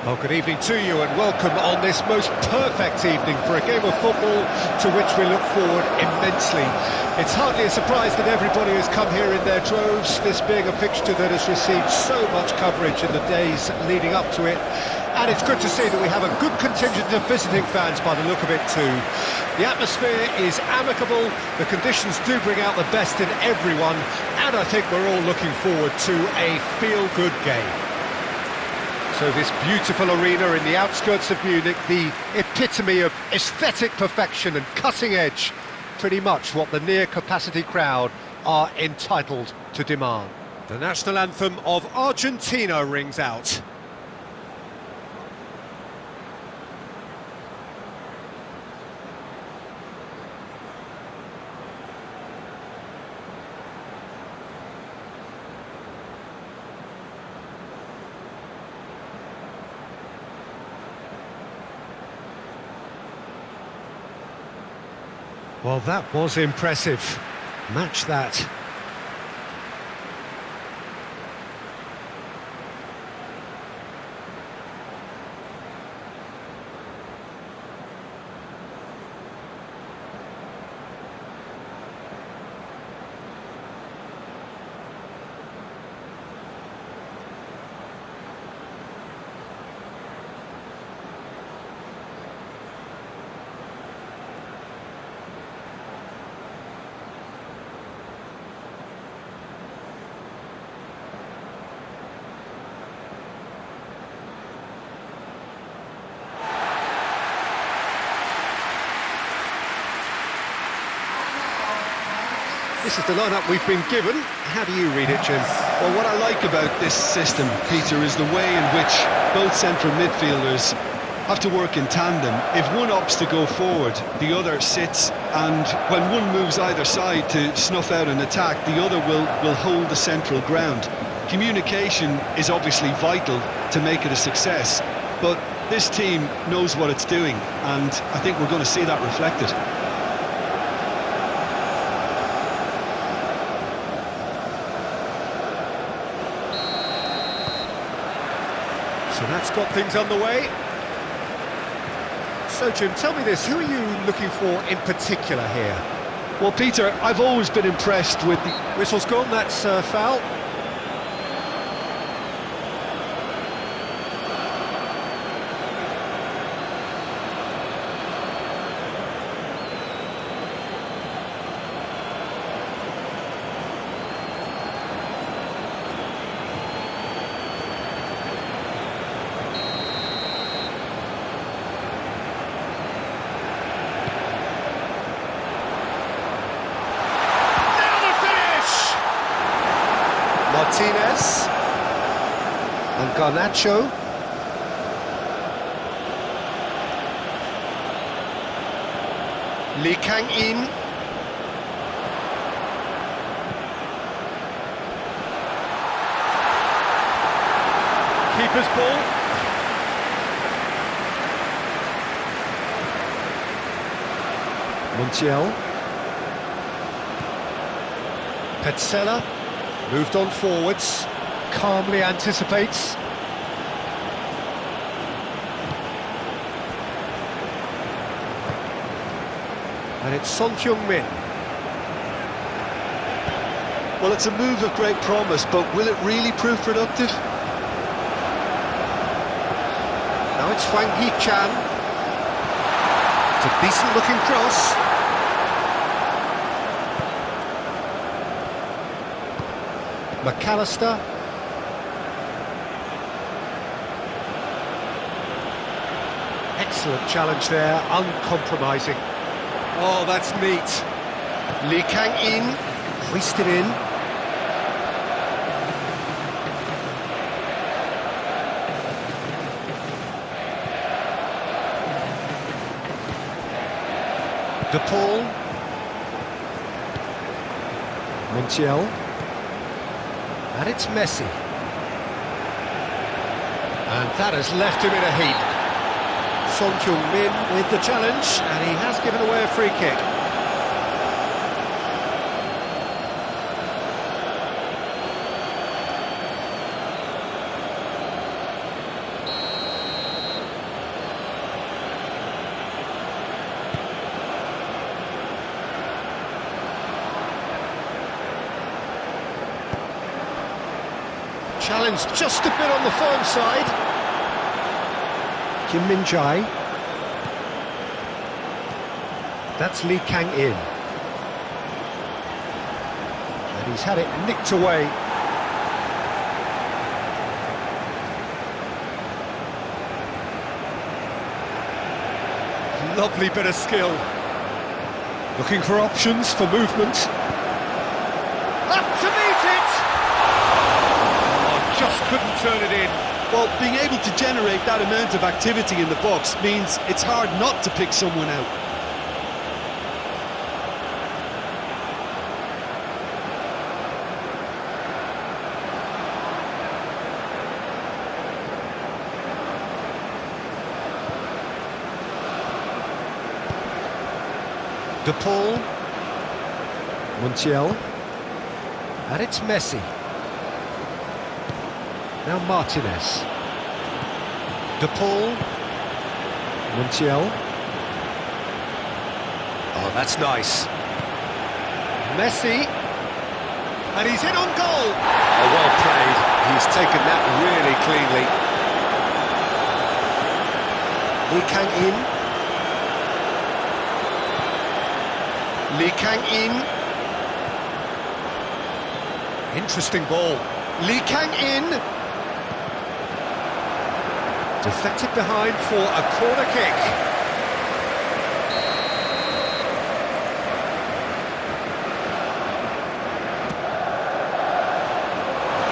Well, good evening to you and welcome on this most perfect evening for a game of football to which we look forward immensely. It's hardly a surprise that everybody has come here in their droves, this being a fixture that has received so much coverage in the days leading up to it. And it's good to see that we have a good contingent of visiting fans by the look of it too. The atmosphere is amicable, the conditions do bring out the best in everyone, and I think we're all looking forward to a feel-good game. So this beautiful arena in the outskirts of Munich, the epitome of aesthetic perfection and cutting edge, pretty much what the near-capacity crowd are entitled to demand. The national anthem of Argentina rings out. Well, that was impressive. Match that. This is the lineup we've been given. How do you read it, Jim? Well, what I like about this system, Peter, is the way in which both central midfielders have to work in tandem. If one opts to go forward, the other sits, and when one moves either side to snuff out an attack, the other will hold the central ground. Communication is obviously vital to make it a success, but this team knows what it's doing, and I think we're going to see that reflected. So that's got things underway. So, Jim, tell me this, who are you looking for in particular here? Well, Peter, I've always been impressed with the... Whistle's gone, that's foul. Martinez and Garnacho. Lee Kang-in. Keeper's ball. Montiel. Petzela. Moved on forwards, calmly anticipates. And it's Son Heung-min. Well, it's a move of great promise, but will it really prove productive? Now it's Hwang Hee-chan. It's a decent-looking cross. McAllister. Excellent challenge there, uncompromising. Oh, that's neat. Lee Kang-in, hoisted in. De Paul. Montiel. And it's Messi. And that has left him in a heap. Son Heung-min with the challenge, and he has given away a free kick. Challenge just a bit on the firm side. Kim Min-jae. That's Lee Kang-in. And he's had it nicked away. Lovely bit of skill. Looking for options for movement. Up to meet it! Oh, just couldn't turn it in. Well, being able to generate that amount of activity in the box means it's hard not to pick someone out. De Paul, Montiel, and it's Messi. Now Martinez. De Paul, Montiel. Oh, that's nice. Messi, and he's in on goal. Oh, well played. He's taken that really cleanly. Lee Kang-in. Lee Kang-in. Interesting ball. Lee Kang-in. Deflected behind for a corner kick.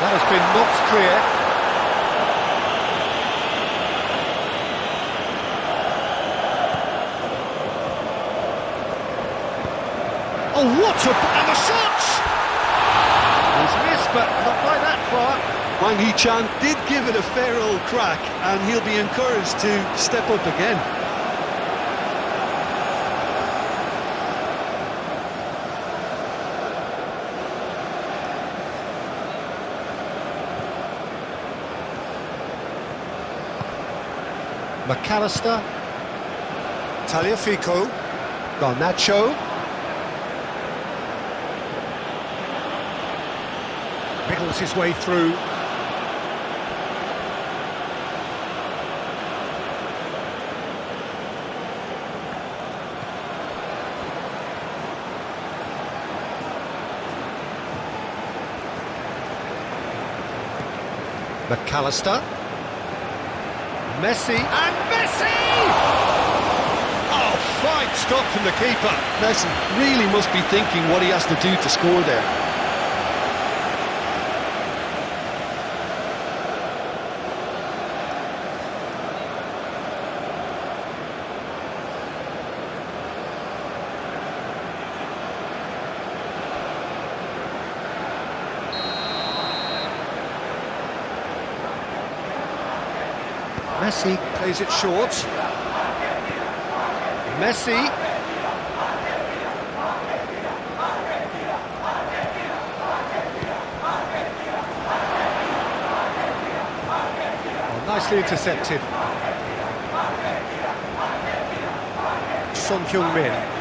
That has been knocked clear. Oh, what a... and the shot! He's missed, but not by that far. Wang Hee-chan did give it a fair old crack, and he'll be encouraged to step up again. McAllister. Tagliafico. Garnacho. Wriggles his way through. McAllister. Messi. And Messi! Oh, fine stop from the keeper. Messi really must be thinking what he has to do to score there. Messi plays it short. Messi. Oh, nicely intercepted. Son-Heung-min.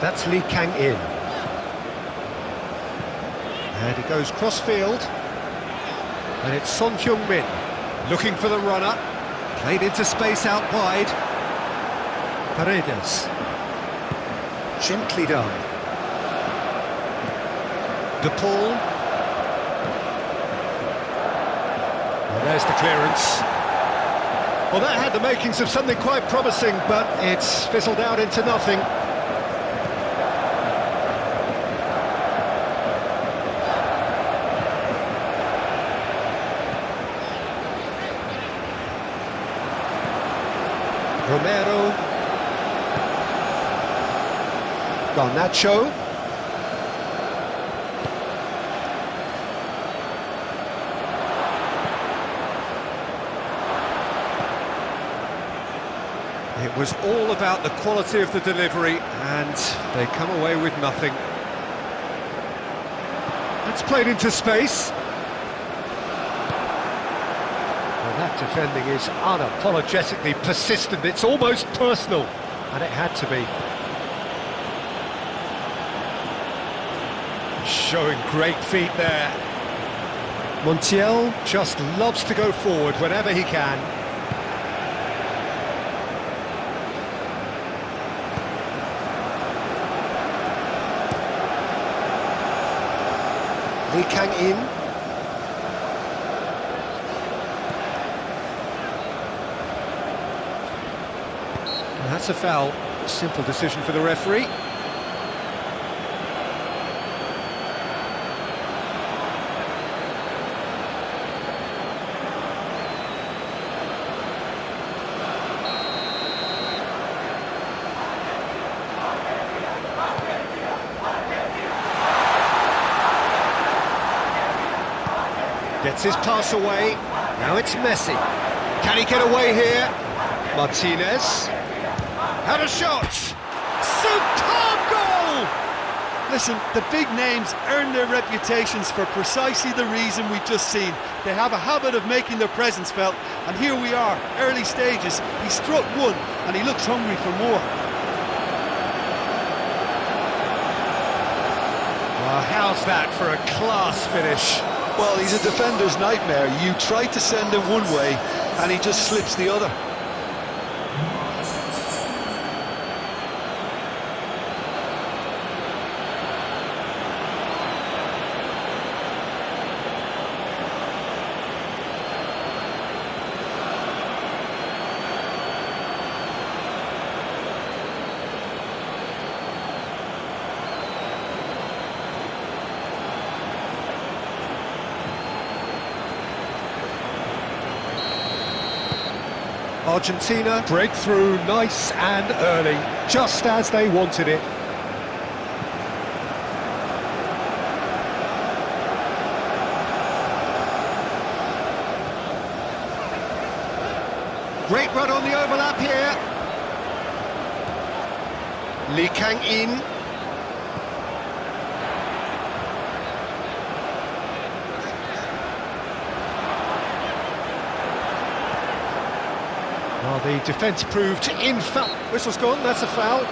That's Lee Kang-in. And he goes cross-field. And it's Son-Heung-min looking for the runner. Played into space out wide. Paredes. Gently done. De Paul. Well, there's the clearance. Well, that had the makings of something quite promising, but it's fizzled out into nothing. Romero. Garnacho. It was all about the quality of the delivery, and they come away with nothing. It's played into space. Defending is unapologetically persistent. It's almost personal, and it had to be. Showing great feet there. Montiel just loves to go forward whenever he can. Lee Kang-in. And that's a foul. A simple decision for the referee. Gets his pass away. Now it's Messi. Can he get away here? Martinez. Had a shot. Superb goal! Listen, the big names earn their reputations for precisely the reason we've just seen. They have a habit of making their presence felt, and here we are, early stages. He struck one, and he looks hungry for more. Well, how's that for a class finish? Well, he's a defender's nightmare. You try to send him one way, and he just slips the other. Argentina break through nice and early, just as they wanted it. Great run on the overlap here. Lee Kang-in. Well, the defence proved in foul. Whistle's gone, that's a foul.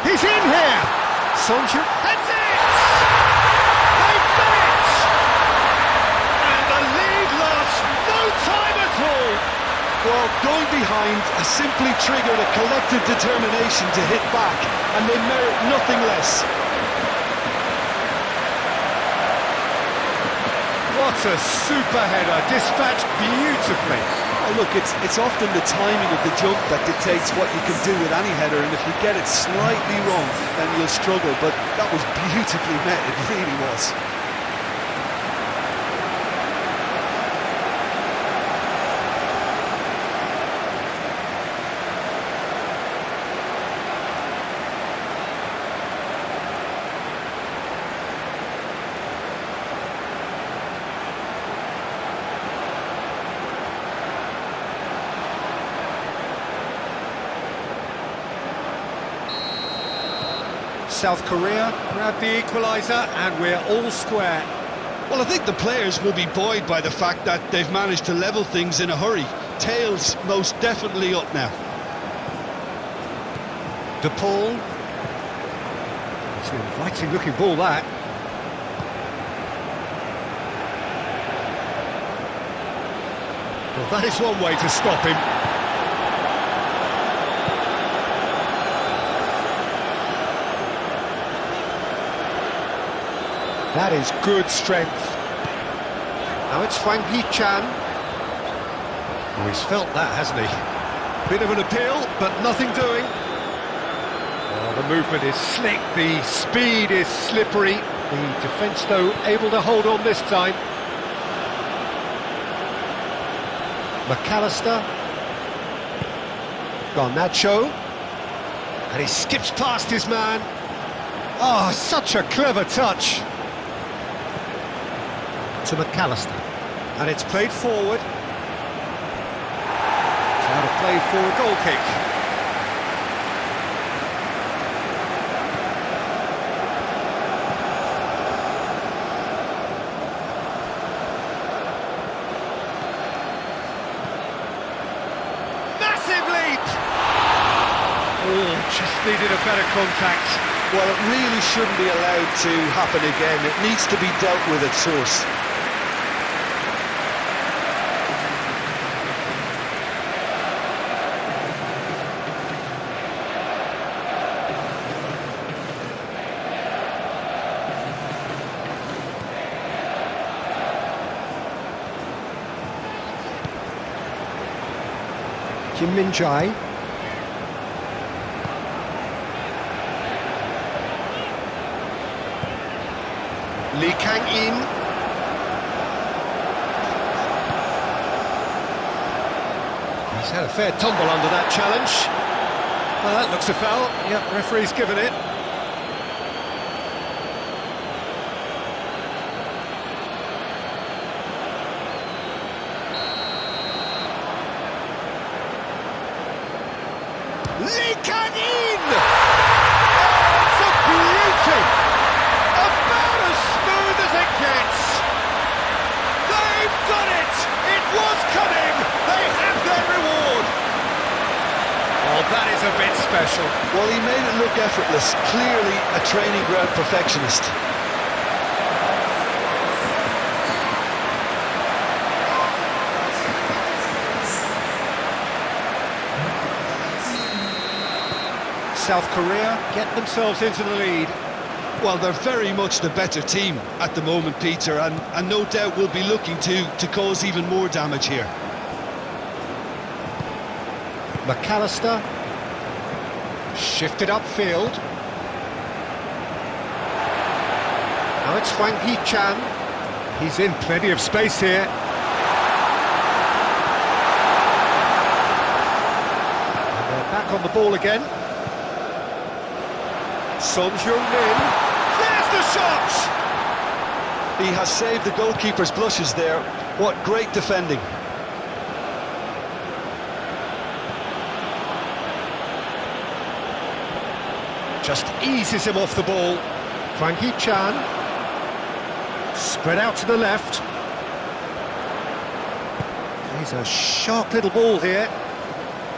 He's in here! Sonju heads it! They've done it! And the lead lasts no time at all! Well, going behind has simply triggered a collective determination to hit back, and they merit nothing less. What a super header, dispatched beautifully. Oh, look, it's often the timing of the jump that dictates what you can do with any header, and if you get it slightly wrong, then you'll struggle, but that was beautifully met, it really was. South Korea grabbed the equaliser and we're all square. Well, I think the players will be buoyed by the fact that they've managed to level things in a hurry. Tails most definitely up now. De Paul. It's an inviting looking ball, that. Well, that is one way to stop him. That is good strength. Now it's Hwang Hee-chan. Oh, he's felt that, hasn't he? Bit of an appeal, but nothing doing. Oh, the movement is slick, the speed is slippery. The defence, though, able to hold on this time. McAllister. Garnacho. And he skips past his man. Oh, such a clever touch. To McAllister, and it's played forward. It's out of play for a goal kick. massive leap! Oh, just needed a better contact. Well, it really shouldn't be allowed to happen again. It needs to be dealt with at source. Kim Min-jae. Lee Kang-in. He's had a fair tumble under that challenge. Well, that looks a foul. Yep, referee's given it. Lee Kang-in! Oh, it's a beauty! About as smooth as it gets! They've done it! It was coming! They have their reward! Oh, that is a bit special. Well, he made it look effortless. Clearly a training ground perfectionist. South Korea get themselves into the lead. Well, they're very much the better team at the moment, Peter, and no doubt will be looking to cause even more damage here. McAllister shifted upfield. Now it's Hwang Hee-chan. He's in plenty of space here. And they're back on the ball again. Son Heung-min. There's the shot! He has saved the goalkeeper's blushes there. What great defending. Just eases him off the ball. Hwang Hee-chan. Spread out to the left. He's a sharp little ball here.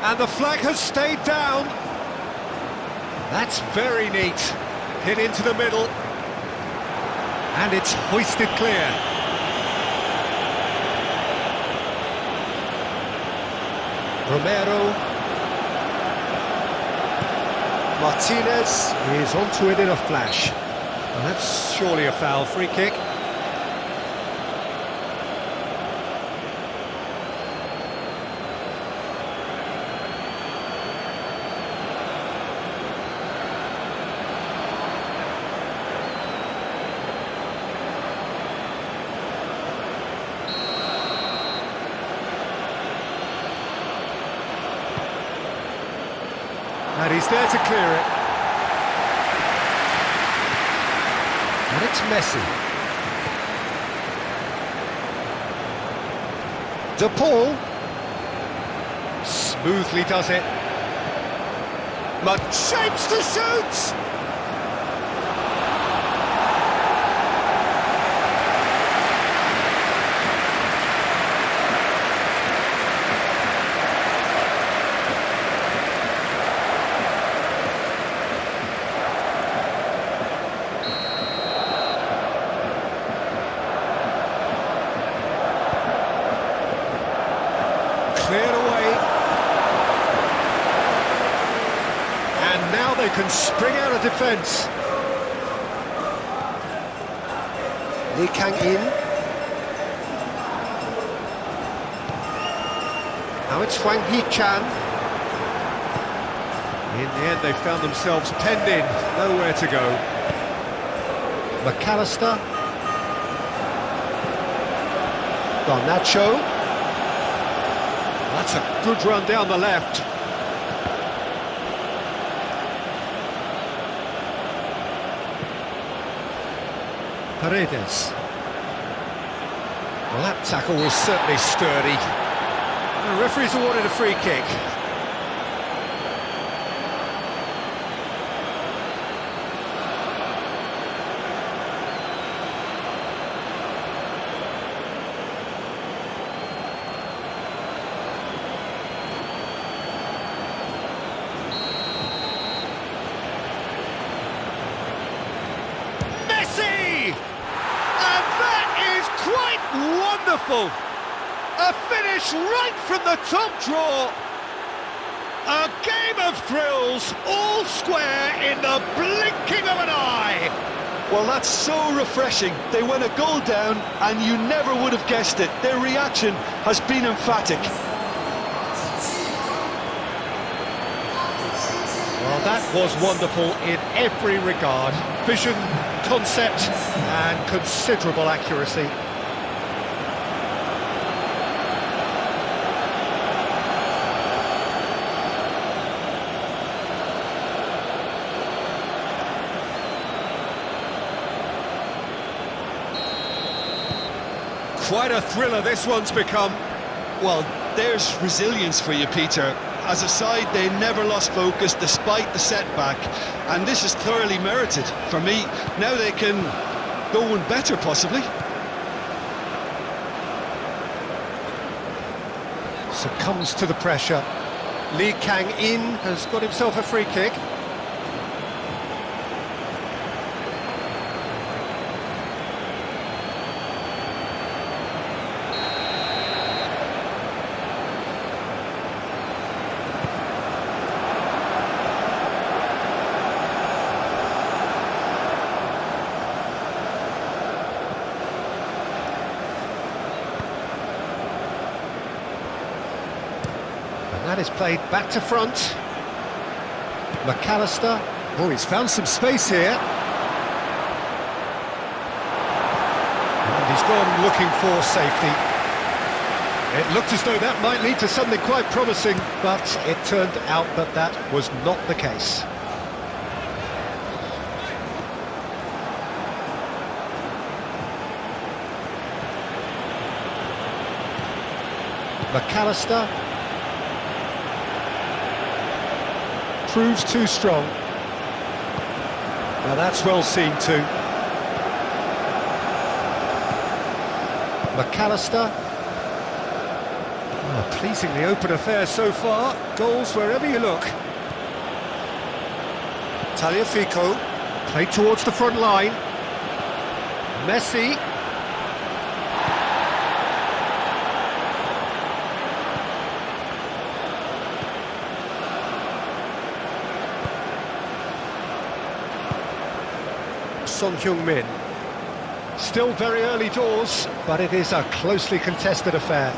And the flag has stayed down. That's very neat. Hit into the middle. And it's hoisted clear. Romero. Martinez is onto it in a flash. And that's surely a foul. Free kick. And he's there to clear it. And it's Messi. De Paul. Smoothly does it. Much shapes to shoot! Cleared away. And now they can spring out of defence. Lee Kang-in. Now it's Hwang Hee-chan. In the end, they found themselves penned in, nowhere to go. McAllister. Garnacho. That's a good run down the left. Paredes. Well, that tackle was certainly sturdy. The referee's awarded a free kick. wonderful! A finish right from the top draw! A game of thrills, all square in the blinking of an eye! Well, that's so refreshing. They went a goal down and you never would have guessed it. Their reaction has been emphatic. Well, that was wonderful in every regard. Vision, concept, and considerable accuracy. Quite a thriller this one's become. Well, there's resilience for you, Peter. As a side, they never lost focus despite the setback, and this is thoroughly merited for me. Now they can go one better, possibly. Succumbs to the pressure. Lee Kang-in has got himself a free kick. That is played back to front. McAllister. Oh, he's found some space here. And he's gone looking for safety. It looked as though that might lead to something quite promising, but it turned out that that was not the case. McAllister. Proves too strong. Now that's well seen too. McAllister. Oh, pleasingly open affair so far. Goals wherever you look. Tagliafico. Played towards the front line. Messi. Son Heung-min. Still very early doors, but it is a closely contested affair.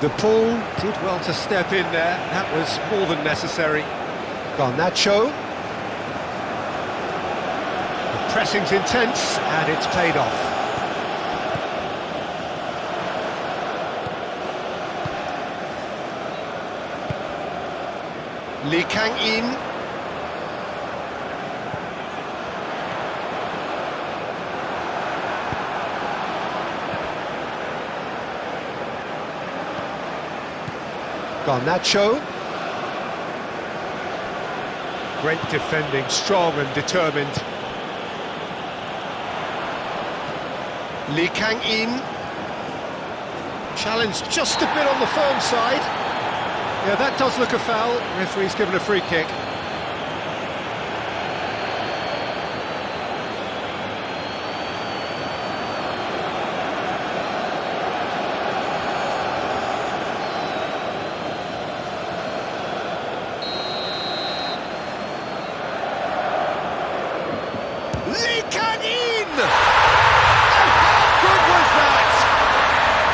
De Paul did well to step in there. That was more than necessary. Garnacho. The pressing's intense, and it's paid off. Lee Kang-in. Garnacho. Great defending, strong and determined. Lee Kang-in. Challenged just a bit on the firm side. Yeah, that does look a foul. Referee's given a free kick. Lee Kang-in! And how good was that?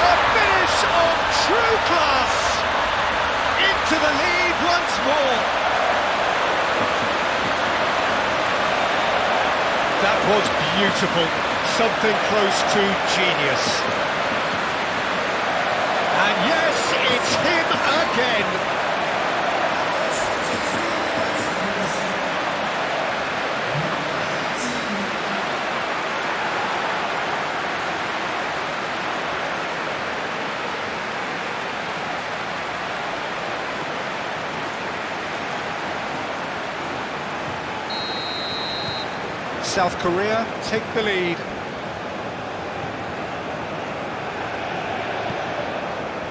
A finish of true class! To the lead once more. That was beautiful, something close to genius. And yes, it's him again. South Korea take the lead.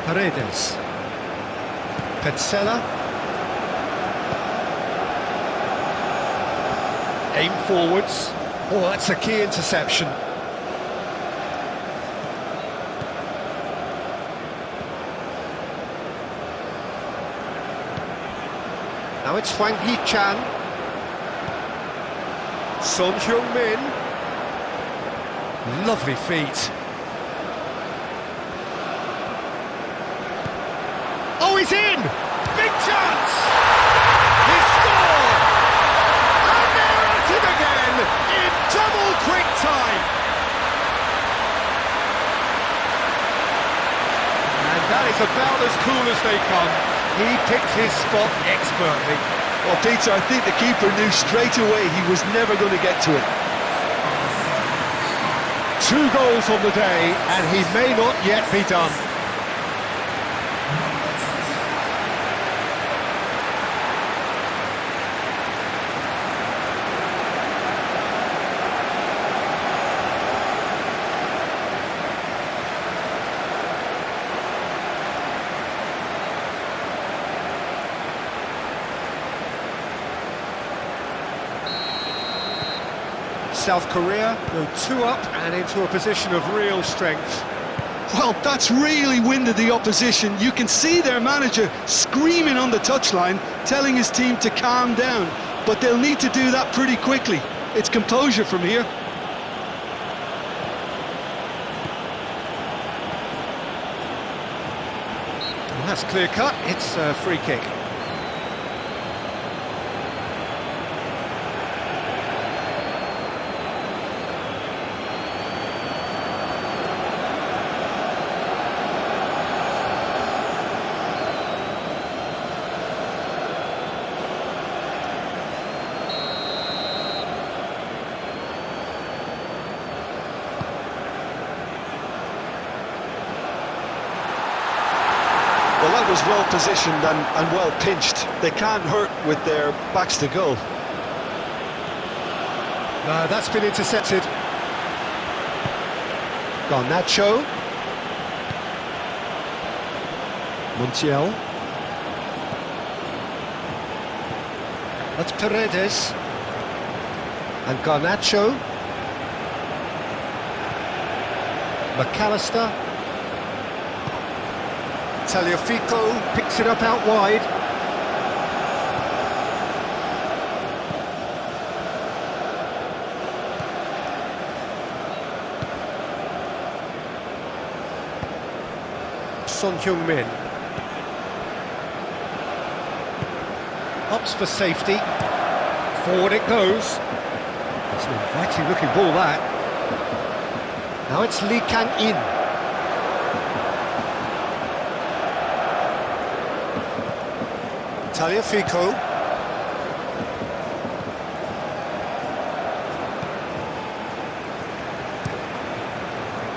Paredes. Petzela. Aim forwards. Oh, that's a key interception. Now it's Hwang Hee-chan. Son Heung-min. Lovely feet. Oh, he's in! Big chance! He scored! And they're at it again in double quick time! And that is about as cool as they come. He picked his spot expertly. Well, Peter, I think the keeper knew straight away he was never going to get to it. 2 goals on the day, and he may not yet be done. South Korea go 2 up and into a position of real strength. Well, that's really winded the opposition. You can see their manager screaming on the touchline, telling his team to calm down. But they'll need to do that pretty quickly. It's composure from here. Well, that's clear cut. It's a free kick. Well, that was well positioned and well pinched. They can't hurt with their backs to goal. No, that's been intercepted. Garnacho. Montiel. That's Paredes. And Garnacho. McAllister. Tagliafico picks it up out wide. Son Heung-min opts for safety. Forward it goes. It's an inviting looking ball, that. Now it's Lee Kang-in. Tagliafico.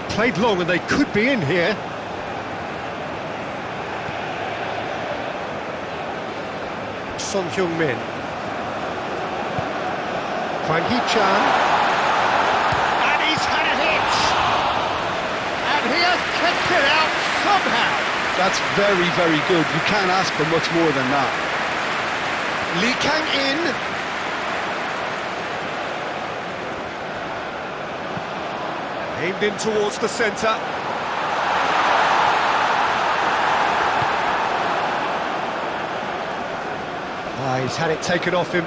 Played long and they could be in here. Son Heung-min. Hwang Hee-chan. And he's had a hit! And he has kept it out somehow! That's very, very good. You can't ask for much more than that. Lee Kang-in. Aimed in towards the centre. He's had it taken off him.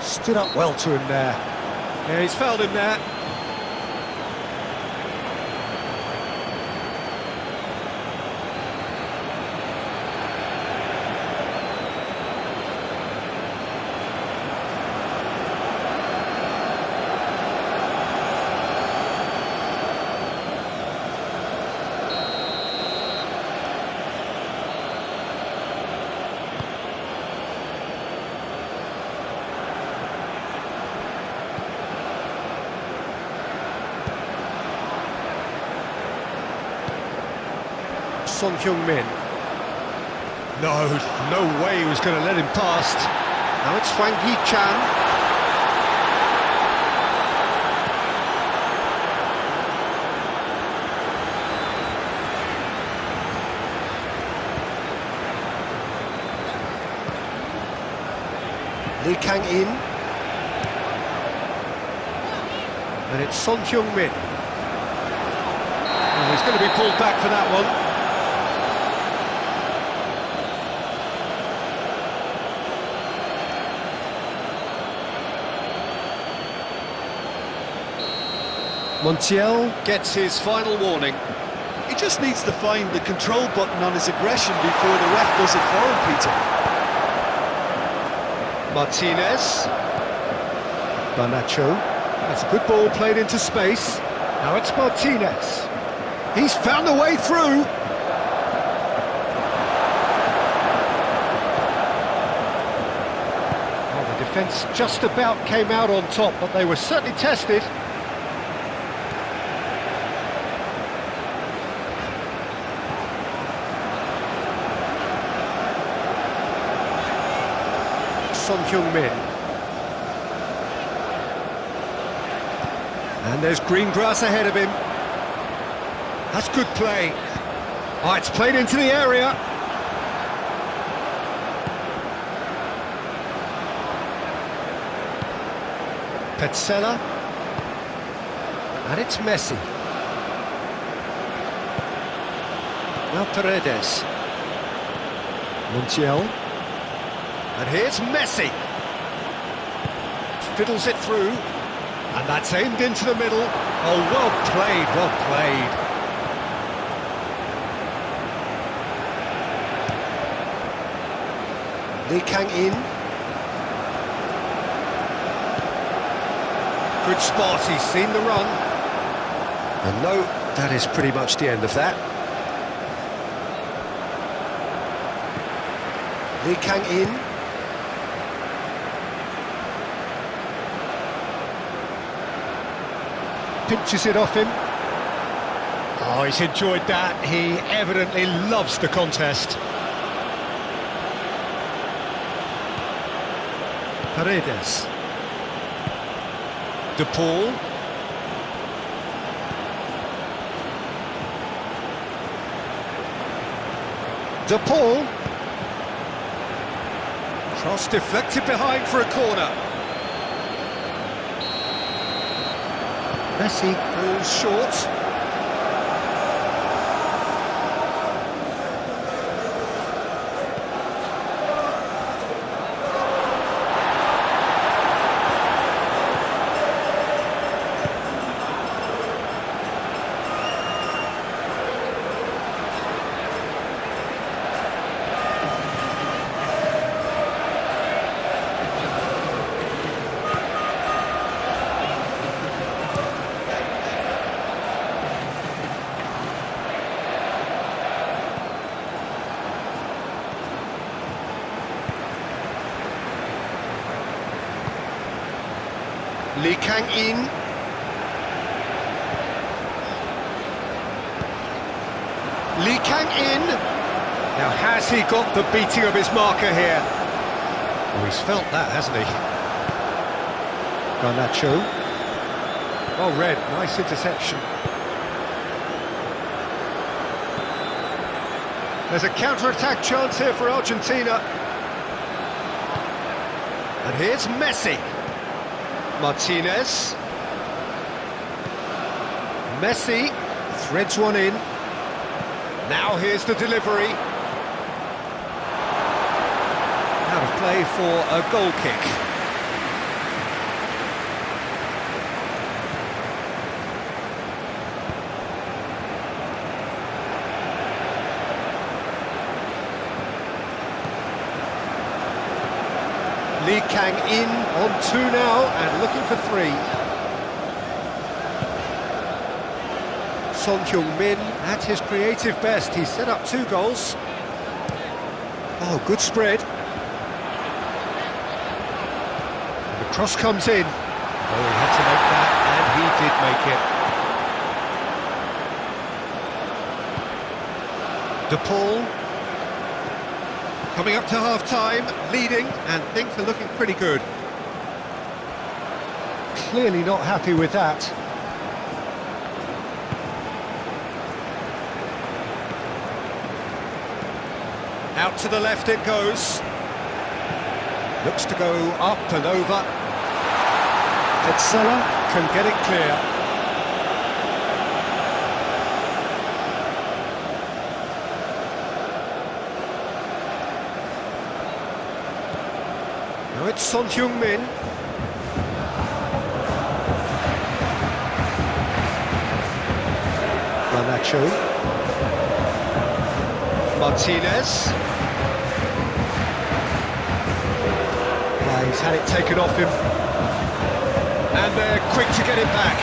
Stood up well to him there. Yeah, he's fouled him there. Son Heung-min. No way he was going to let him past. Now it's Hwang Hee-chan. Lee Kang-in. And it's Son Heung-min. Oh, he's going to be pulled back for that one. Montiel gets his final warning. He just needs to find the control button on his aggression before the ref does it for him, Peter. Martinez. Garnacho. That's a good ball played into space. Now it's Martinez. He's found a way through. Well, the defence just about came out on top, but they were certainly tested. Son Heung-min. And there's green grass ahead of him. That's good play. Oh, it's played into the area. Petzela. And it's Messi. Now Paredes. Montiel. And here's Messi. Fiddles it through. And that's aimed into the middle. Oh, well played, well played. Lee Kang-in. Good spot, he's seen the run. And no, that is pretty much the end of that. Lee Kang-in. Pinches it off him. Oh, he's enjoyed that. He evidently loves the contest. Paredes. De Paul. De Paul. Cross deflected behind for a corner. Messi falls short. Lee Kang-in. Lee Kang-in. Now has he got the beating of his marker here? Oh, he's felt that, hasn't he? Garnacho. Well read, nice interception. There's a counter-attack chance here for Argentina. And here's Messi. Martinez. Messi threads one in. Now here's the delivery. Out of play for a goal kick. Lee Kang-in on 2 now and looking for 3. Son Heung-min at his creative best. He set up 2 goals. Oh, good spread. And the cross comes in. Oh, he had to make that, and he did make it. De Paul. Coming up to half-time, leading, and things are looking pretty good. Clearly not happy with that. Out to the left it goes. Looks to go up and over. Petzela can get it clear. Now it's Son-Heung-min. Garnacho. Martinez. He's had it taken off him. And they're quick to get it back.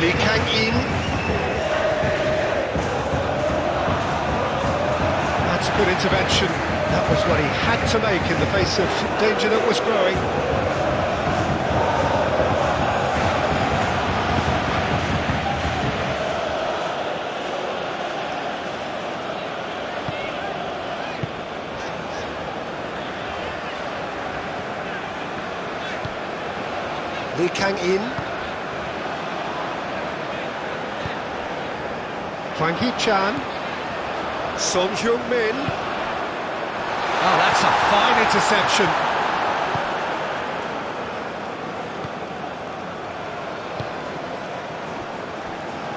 Lee Kang-in. That's a good intervention. That was what he had to make in the face of danger that was growing. Lee Kang-in. Hwang Hee-chan. Son-Heung-min. Oh, that's a fine interception.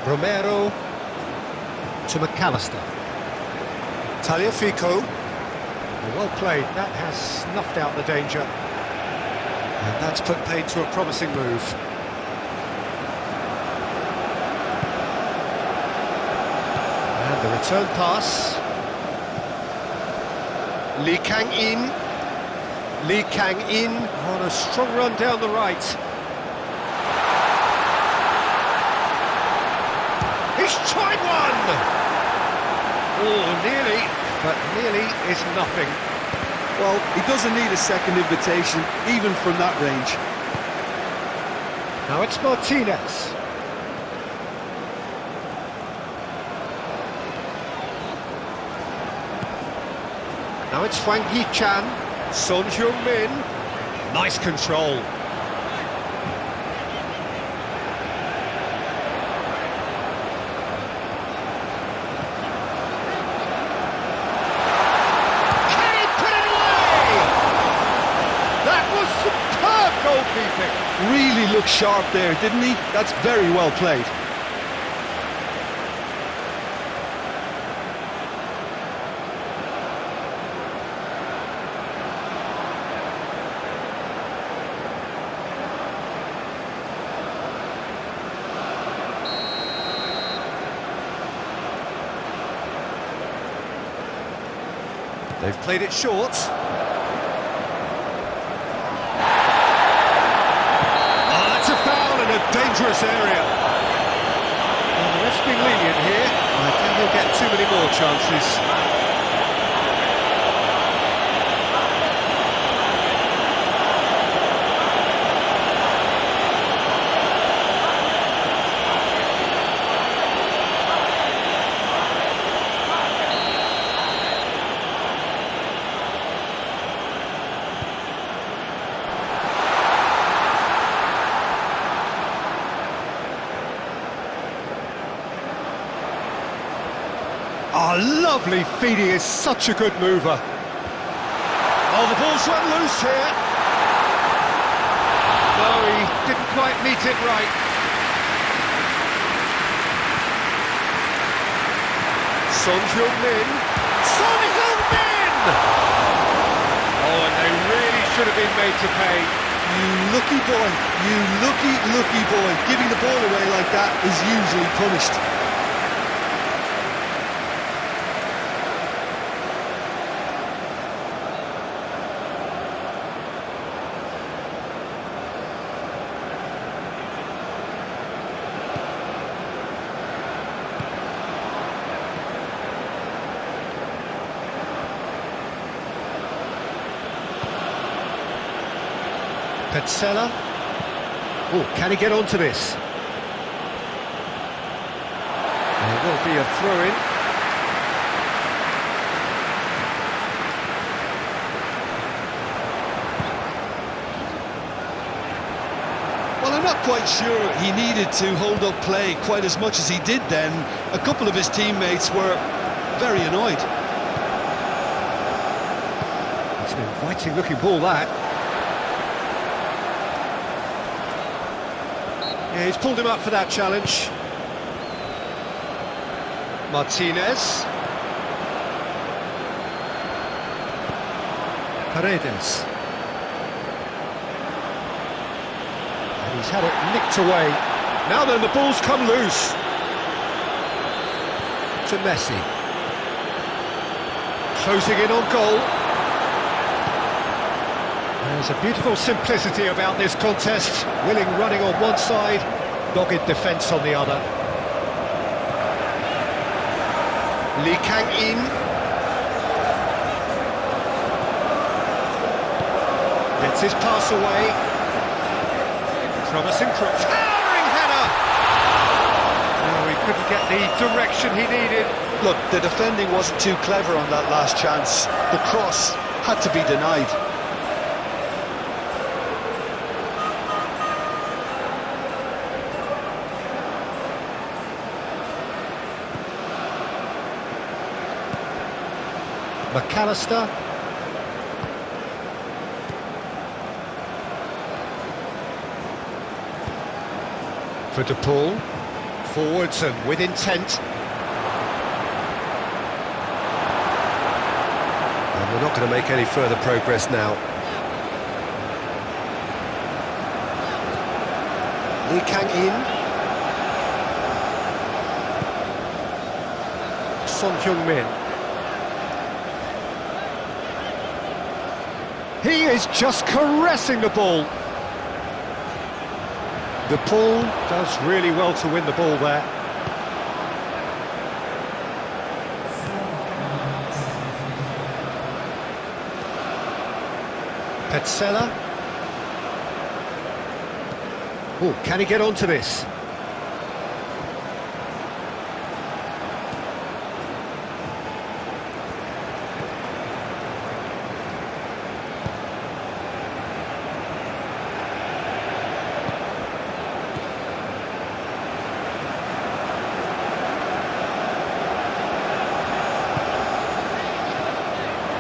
Romero to McAllister. Tagliafico. Well played, that has snuffed out the danger. And that's put paid to a promising move. And the return pass. Lee Kang-in. Lee Kang-in on a strong run down the right. He's tried one! Oh, nearly, but nearly is nothing. Well, he doesn't need a second invitation, even from that range. Now it's Martinez. Now it's Hwang Hee-chan. Son-Heung-min. Nice control. Really looked sharp there, didn't he? That's very well played. They've played it short. Dangerous area. Well, the ref's been lenient here. I think he'll get too many more chances. Oh, lovely feed, he is such a good mover. Oh, the ball's run loose here. No, he didn't quite meet it right. Son-Heung-min. Son-Heung-min! Oh, and they really should have been made to pay. You lucky boy, you lucky boy. Giving the ball away like that is usually punished. Petzela. Oh, can he get onto this? There will be a throw-in. Well, I'm not quite sure he needed to hold up play quite as much as he did then. A couple of his teammates were very annoyed. It's an inviting looking ball, that. Yeah, he's pulled him up for that challenge. Martinez. Paredes. And he's had it nicked away. Now then, the ball's come loose. To Messi. Closing in on goal. There's a beautiful simplicity about this contest. Willing running on one side, dogged defence on the other. Lee Kang-in. Gets his pass away. Promising towering header! No, he couldn't get the direction he needed. Look, the defending wasn't too clever on that last chance. The cross had to be denied. McAllister. For De Paul. Forwards and with intent. And we're not going to make any further progress now. Lee Kang-in. Son Heung-min. He is just caressing the ball. De Paul does really well to win the ball there. Petzela. Oh, can he get onto this?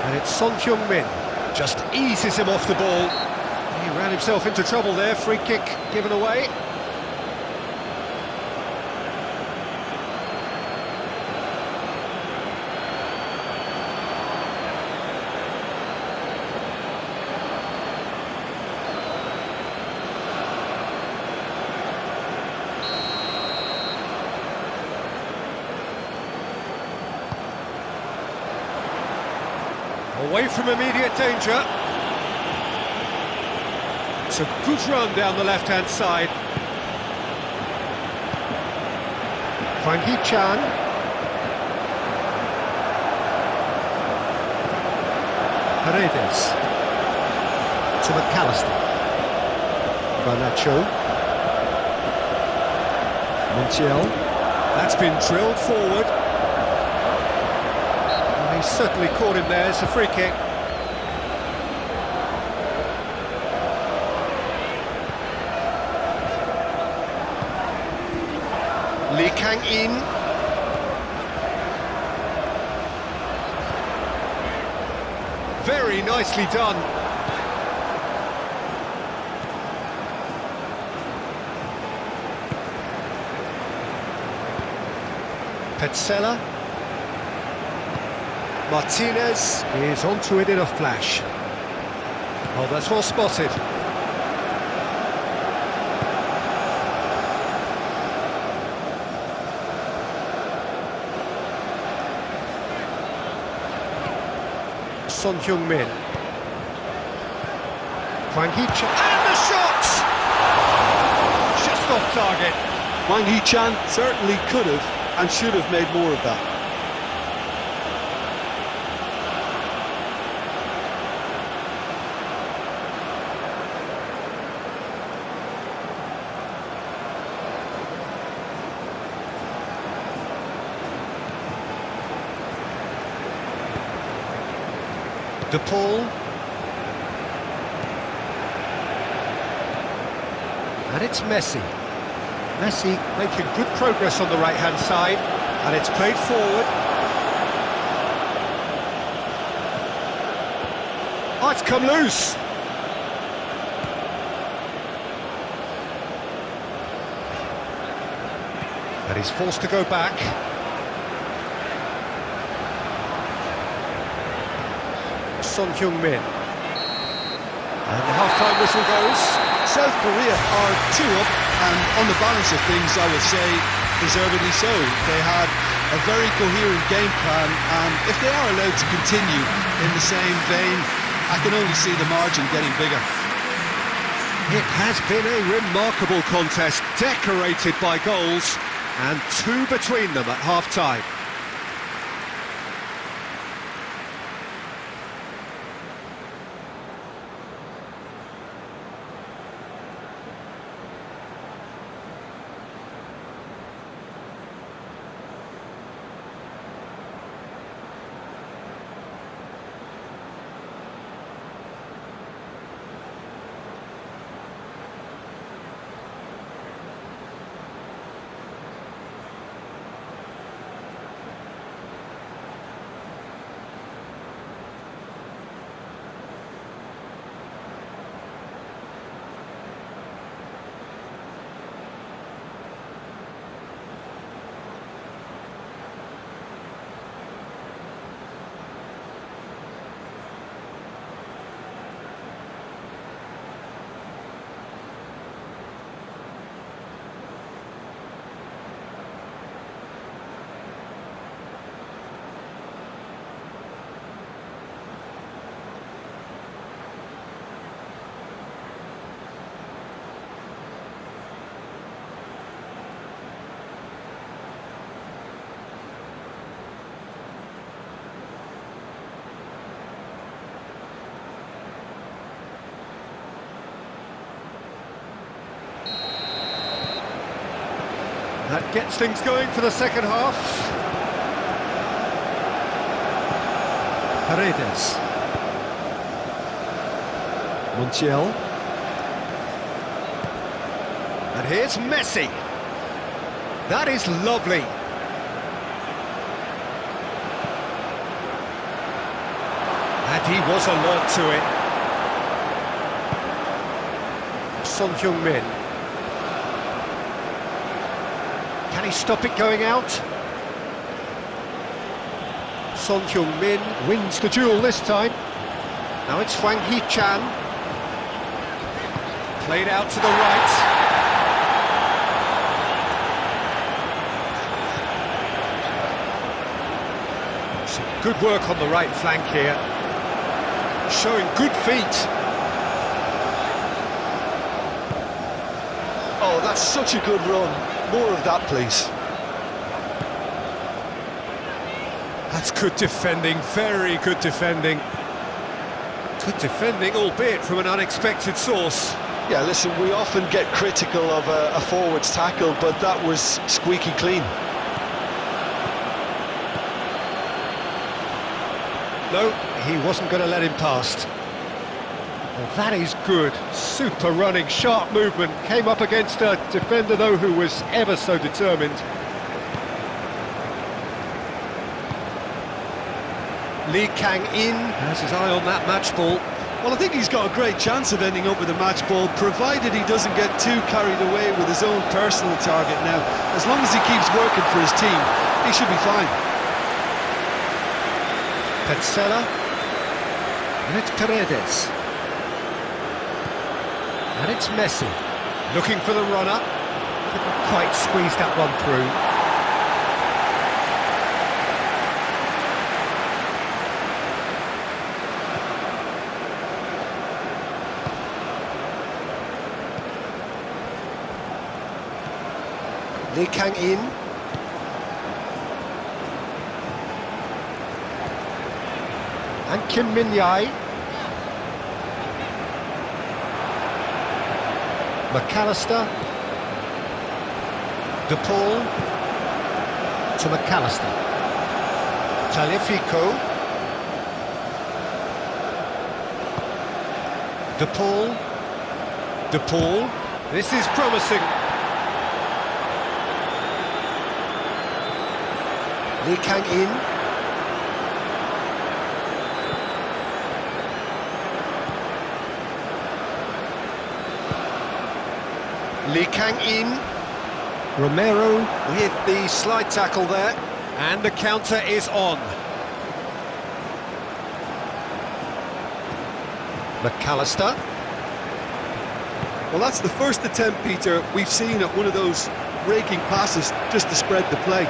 And it's Son Heung-min, just eases him off the ball. He ran himself into trouble there, free kick given away. Away from immediate danger. It's a good run down the left-hand side. Hwang Hee-chan. Paredes. To McAllister. Garnacho. Montiel. That's been drilled forward. He certainly caught him there. It's a free kick. Lee Kang-in. Very nicely done. Petzela. Martinez is onto it in a flash. Oh, that's well spotted. Son Heung-min. Hwang Hee-chan. And the shot! Just off target. Hwang Hee-chan certainly could have and should have made more of that. De Paul. And it's Messi. Messi making good progress on the right-hand side. And it's played forward. Oh, it's come loose. And he's forced to go back. Son-Heung-min. And the half-time whistle goes. South Korea are 2 up, and on the balance of things, I would say, deservedly so. They had a very coherent game plan, and if they are allowed to continue in the same vein, I can only see the margin getting bigger. It has been a remarkable contest, decorated by goals, and 2 between them at half-time. That gets things going for the second half. Paredes. Montiel. And here's Messi. That is lovely. And he was alert to it. Son-Heung-min. Can he stop it going out? Son-Heung-min wins the duel this time. Now it's Hwang Hee-chan. Played out to the right. Some good work on the right flank here. Showing good feet. Oh, that's such a good run. More of that, please. That's good defending, very good defending. Good defending, albeit from an unexpected source. Yeah, listen, we often get critical of a forward's tackle, but that was squeaky clean. No, he wasn't going to let him past. Well, that is good. Super running, sharp movement. Came up against a defender, though, who was ever so determined. Lee Kang-in has his eye on that match ball. Well, I think he's got a great chance of ending up with a match ball, provided he doesn't get too carried away with his own personal target now. As long as he keeps working for his team, he should be fine. Petzela. And it's Paredes. And it's Messi. Looking for the runner. Couldn't quite squeeze that one through. Lee Kang-in. And Kim Min-jae. McAllister. De Paul. To McAllister. Taliafico. De Paul. De Paul. This is promising. Lee Kang-in. Lee Kang-in. Romero with the slide tackle there. And the counter is on. McAllister. Well, that's the first attempt, Peter, we've seen at one of those raking passes just to spread the play.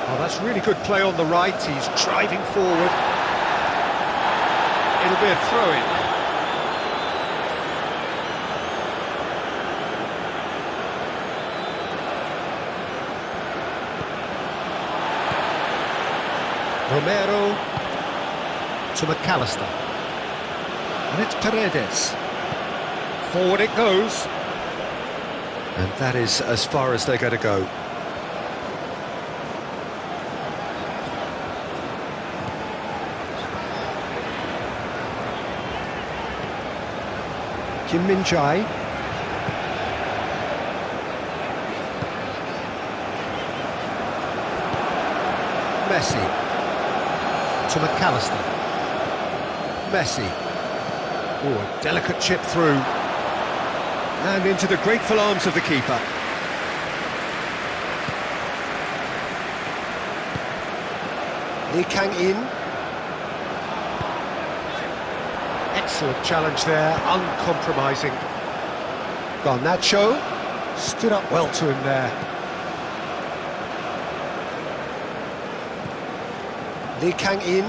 Oh, that's really good play on the right. He's driving forward. It'll be a throw-in. Romero to McAllister. And it's Paredes. Forward it goes. And that is as far as they're going to go. Kim Min-jae. Messi. To McAllister. Messi. Oh, a delicate chip through. And into the grateful arms of the keeper. Lee Kang-in. Excellent challenge there, uncompromising. Garnacho stood up well to him there. Lee Kang-in.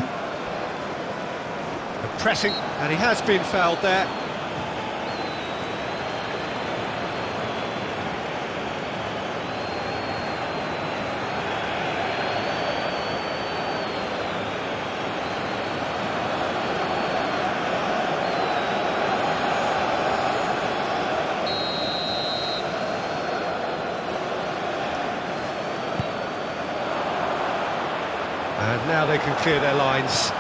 The pressing, and he has been fouled there. And now they can clear their lines.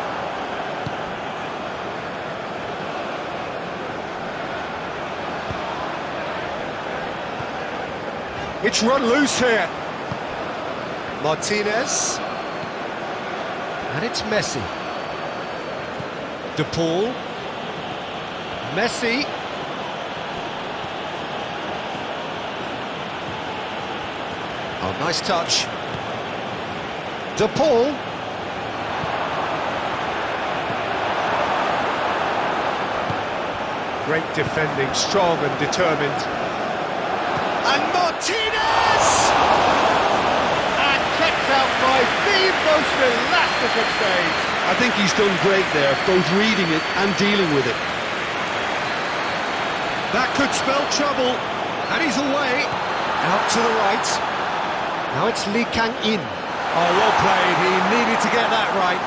It's run loose here. Martinez. And it's Messi. De Paul. Messi. Oh, nice touch. De Paul. Great defending, strong and determined. And Martinez! And kept out by the most elastic of saves. I think he's done great there, both reading it and dealing with it. That could spell trouble. And he's away. Out to the right. Now it's Lee Kang-in. Oh, well played. He needed to get that right.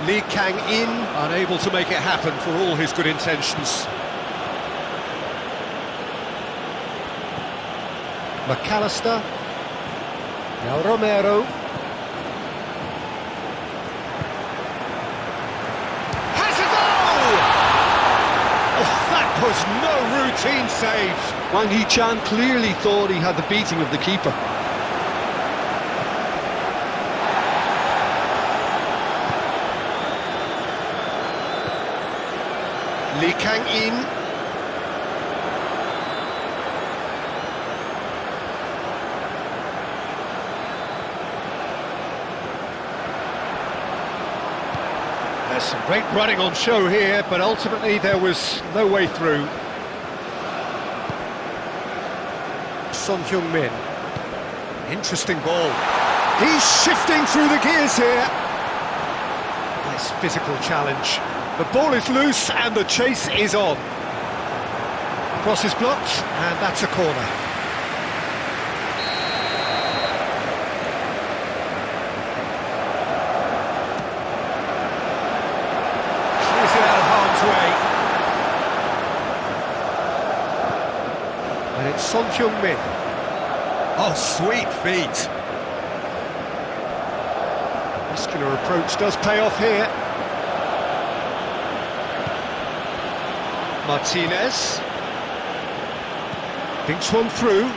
Lee Kang-in, unable to make it happen for all his good intentions. McAllister. Now Romero. Has a goal! Oh, that was no routine save. Wang Hee-chan clearly thought he had the beating of the keeper. Lee Kang-in. There's some great running on show here, but ultimately there was no way through. Son Heung-min. Interesting ball. He's shifting through the gears here. Nice physical challenge. The ball is loose and the chase is on. Cross is blocked, and that's a corner. Clears it out of harm's way. And it's Son Heung-min. Oh, sweet feet. muscular approach does pay off here. Martinez. Thinks one through.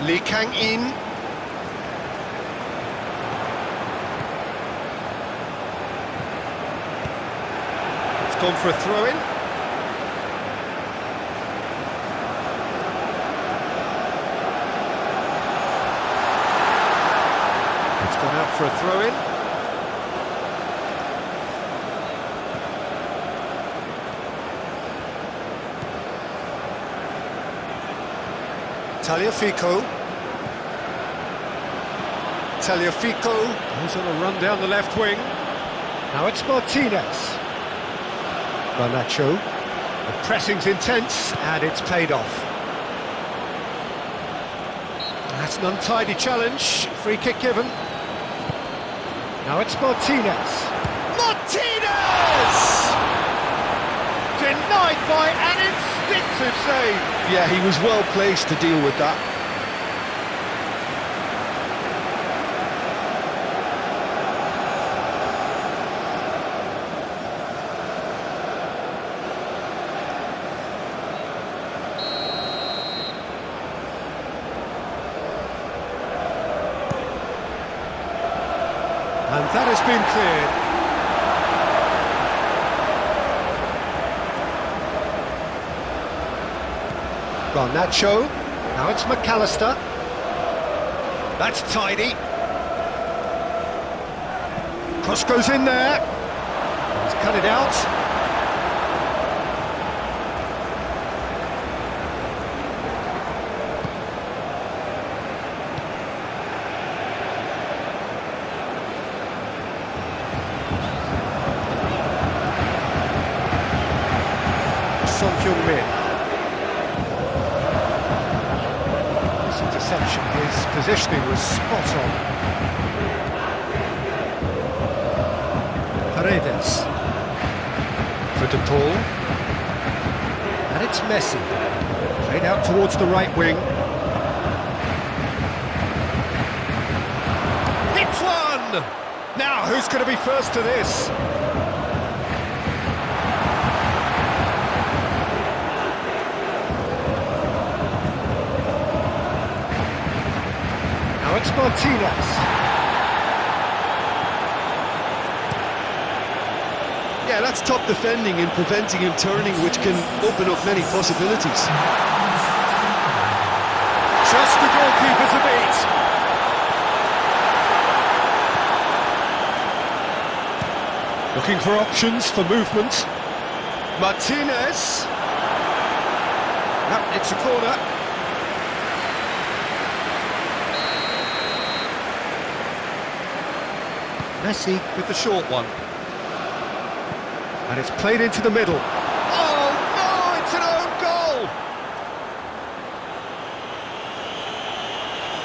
Lee Kang-in. It's gone for a throw-in. It's gone out for a throw-in. Tagliafico goes on a run down the left wing. Now it's Martinez. Garnacho. The pressing's intense and it's paid off. That's an untidy challenge. Free kick given. Now it's Martinez. Martinez! Denied by an instinctive save. Yeah, he was well placed to deal with that. And that has been cleared. Garnacho. Now it's McAllister. That's tidy. Cross goes in there. He's cut it out. His interception, his positioning was spot on. Paredes for De Paul, and it's Messi. Played out towards the right wing. Hits one! Now, who's going to be first to this? It's Martinez. Yeah, that's top defending and preventing him turning, which can open up many possibilities. Just the goalkeeper to beat. Looking for options for movement. Martinez. Yep, it's a corner. Messi with the short one. And it's played into the middle. Oh no, it's an own goal!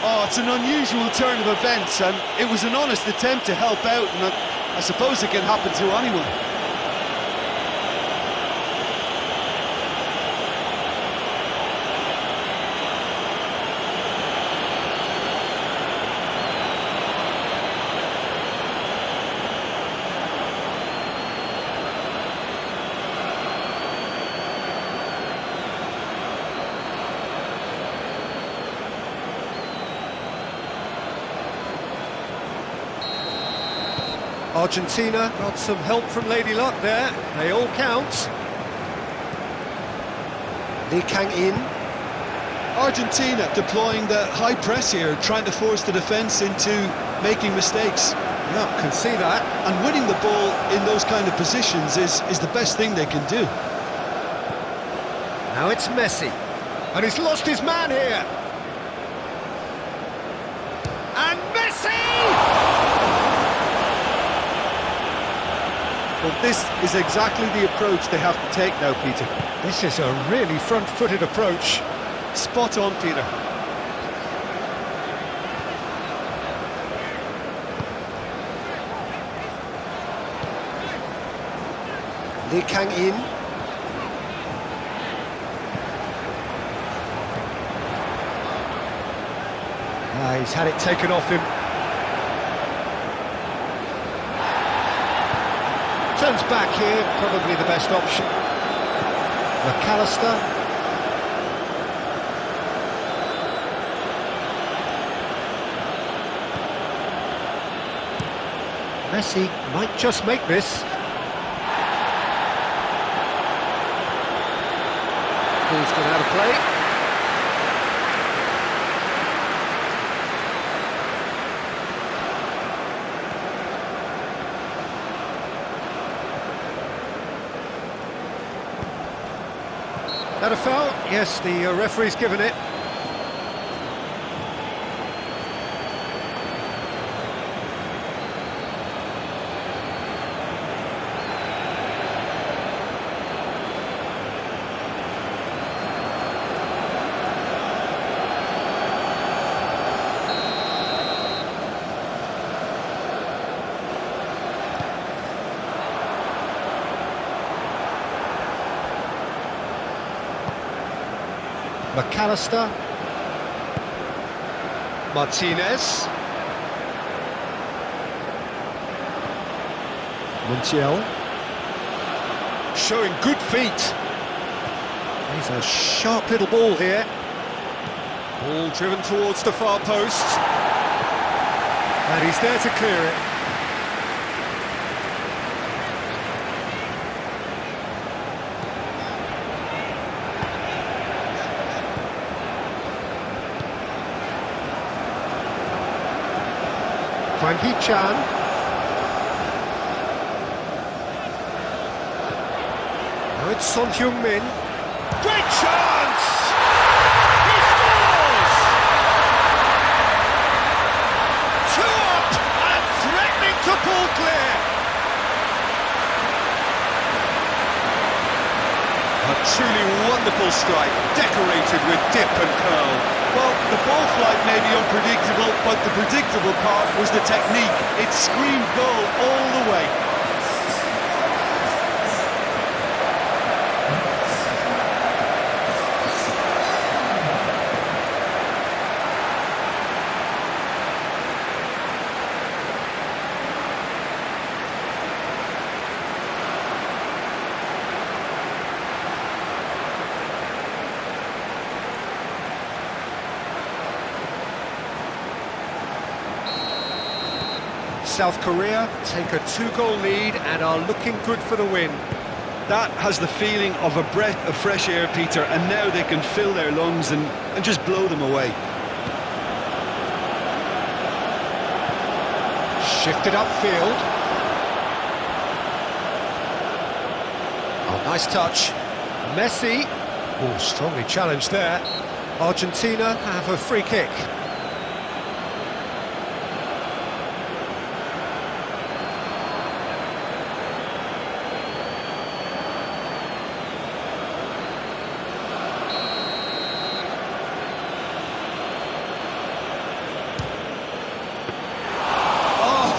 Oh, it's an unusual turn of events, and it was an honest attempt to help out, and I suppose it can happen to anyone. Argentina got some help from Lady Luck there. They all count. Lee Kang-in. Argentina deploying the high press here, trying to force the defence into making mistakes. Yeah, can see that. And winning the ball in those kind of positions is the best thing they can do. Now it's Messi. And he's lost his man here. And Messi! Well, this is exactly the approach they have to take now, Peter. This is a really front-footed approach. Spot on, Peter. Lee Kang-in. He's had it taken off him. Turns back here, probably the best option. McAllister. Messi might just make this. Ball's gone out of play. That a foul? Yes, the referee's given it. McAllister. Martinez. Montiel. Showing good feet. He's a sharp little ball here. Ball driven towards the far post. And he's there to clear it. Hwang Hee-chan. Now it's Son Heung-min. Great chance! He scores! 2 up and threatening to pull clear. A truly wonderful strike, decorated with dip and curl. Well, the ball flight may be unpredictable, but the predictable part was the technique. It screamed goal all the way. South Korea take a 2-goal lead and are looking good for the win. That has the feeling of a breath of fresh air, Peter, and now they can fill their lungs and just blow them away. Shifted upfield. Oh, nice touch. Messi. Oh, strongly challenged there. Argentina have a free kick.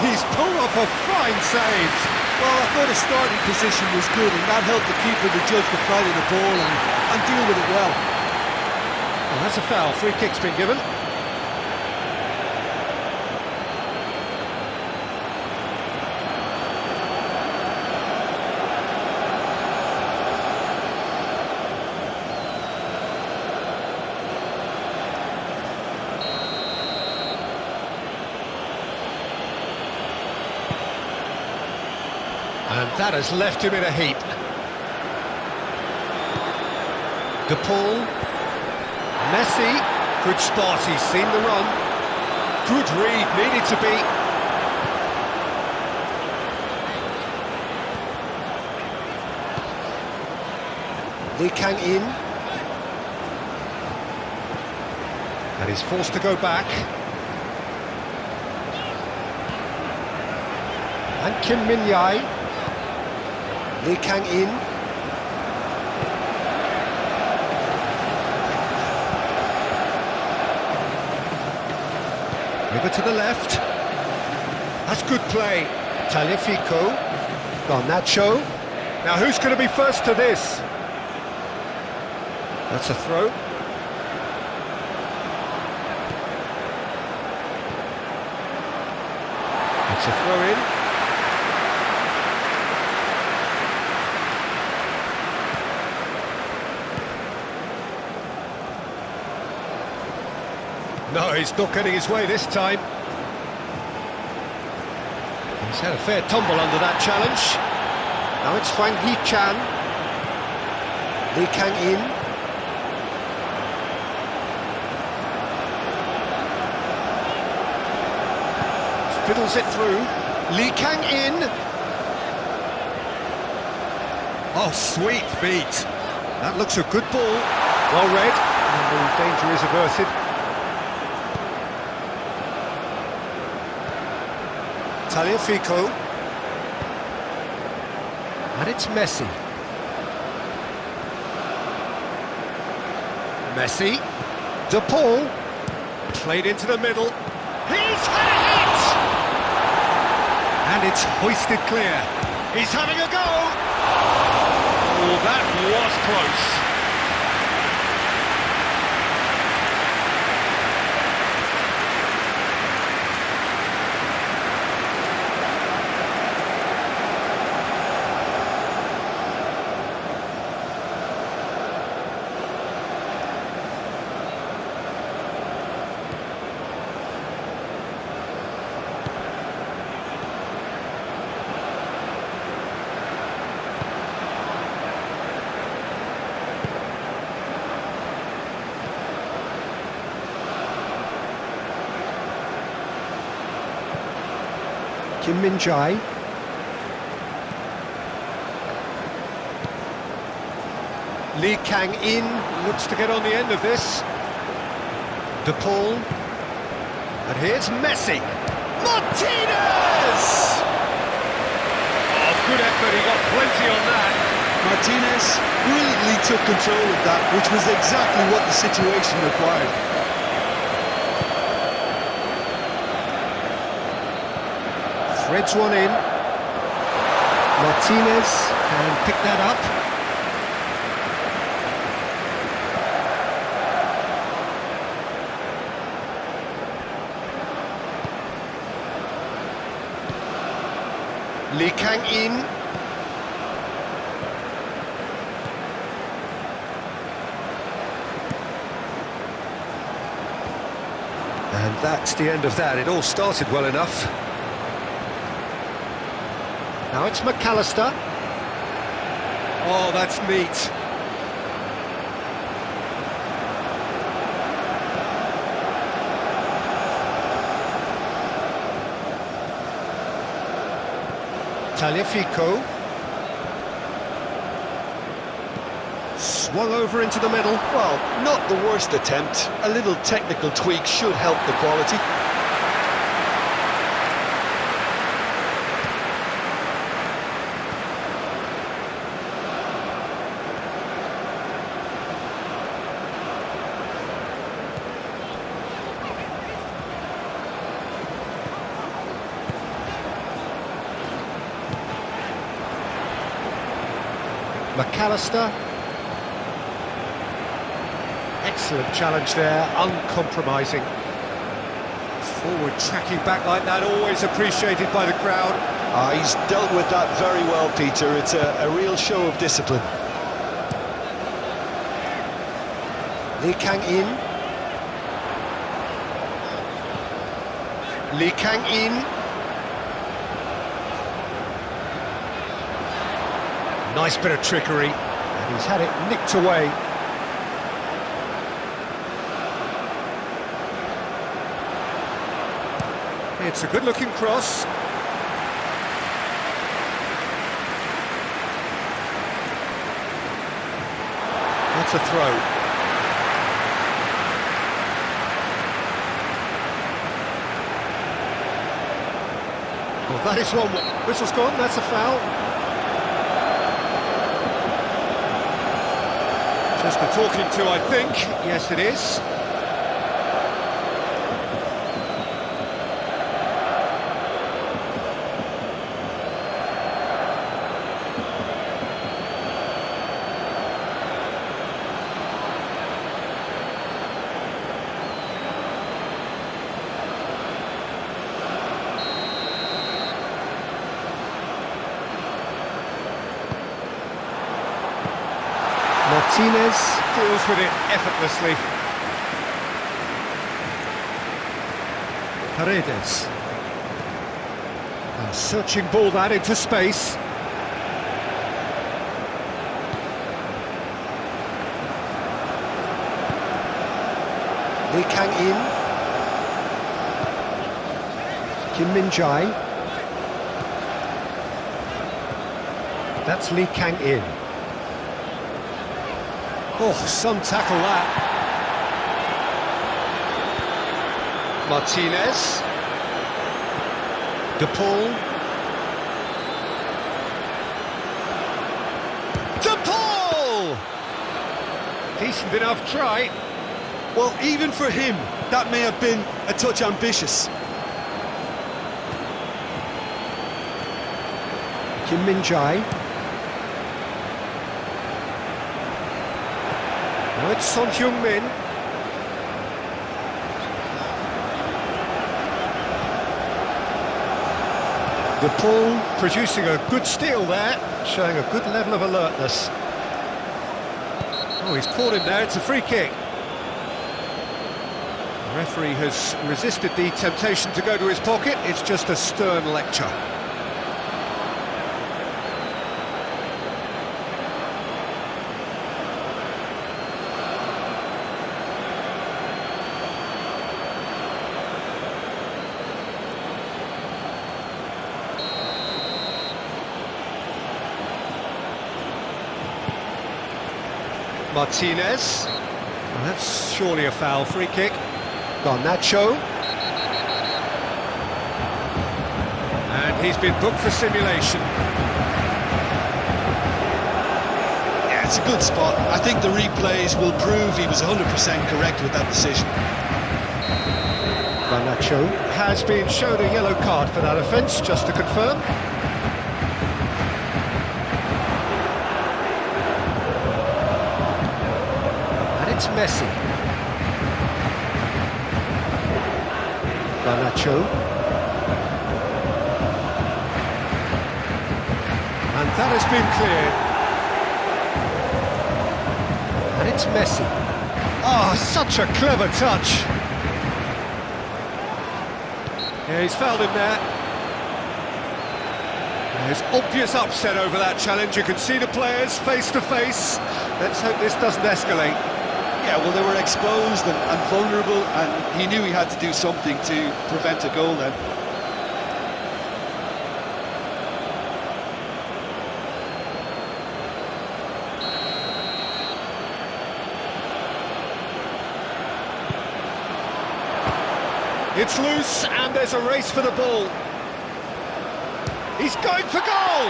He's pulled off a fine save. Well, I thought his starting position was good, and that helped the keeper to judge the flight of the ball and deal with it well. Well, that's a foul. Free kick's been given. And that has left him in a heap. De Paul. Messi. Good spot, he's seen the run. Good read, needed to be. Lee Kang-in. And he's forced to go back. And Kim Min-jae. Lee Kang-in. Over to the left. That's good play. Taliafico. Garnacho. Now who's going to be first to this? That's a throw. It's a throw in. No, he's not getting his way this time. He's had a fair tumble under that challenge. Now it's Huang Hee-chan. Lee Kang-in. Fiddles it through. Lee Kang-in. Oh, sweet feet. That looks a good ball. Well read. And the danger is averted. Tagliafico. And it's Messi. Messi. De Paul. Played into the middle. He's had a hit! And it's hoisted clear. He's having a go! Oh, that was close. Kim Min-jae. Lee Kang-in looks to get on the end of this. De Paul. And here's Messi. Martinez! Oh, good effort, he got plenty on that. Martinez brilliantly took control of that, which was exactly what the situation required. Threads one in. Martinez can pick that up. Lee Kang-in. And that's the end of that. It all started well enough. Now it's McAllister. Oh, that's neat. Tagliafico. Swung over into the middle. Well, not the worst attempt. A little technical tweak should help the quality. McAllister. Excellent challenge there, uncompromising. Forward tracking back like that, always appreciated by the crowd. He's dealt with that very well, Peter. It's a real show of discipline. Lee Kang-in. Lee Kang-in. Nice bit of trickery, and he's had it nicked away. It's a good-looking cross. That's a throw. Well, that is one. Whistle's gone, that's a foul. Just a talking to, I think. Yes, it is. Martinez deals with it effortlessly. Paredes. A searching ball that into space. Lee Kang-in. Kim Min-jae. That's Lee Kang-in. Oh, some tackle that. Martinez. De Paul. De Paul! Decent enough try. Well, even for him, that may have been a touch ambitious. Kim Min-jae. Now it's Son Heung-min. De Paul producing a good steal there, showing a good level of alertness. Oh, he's caught him there, it's a free kick. The referee has resisted the temptation to go to his pocket, it's just a stern lecture. Martinez. Well, that's surely a foul. Free kick. Garnacho. And he's been booked for simulation. Yeah, it's a good spot. I think the replays will prove he was 100% correct with that decision. Garnacho has been shown a yellow card for that offence, just to confirm. It's Messi. Garnacho. And that has been cleared. And it's Messi. Oh, such a clever touch. Yeah, he's fouled him there. There's obvious upset over that challenge. You can see the players face to face. Let's hope this doesn't escalate. Yeah, well, they were exposed and vulnerable, and he knew he had to do something to prevent a goal then. It's loose, and there's a race for the ball. He's going for goal!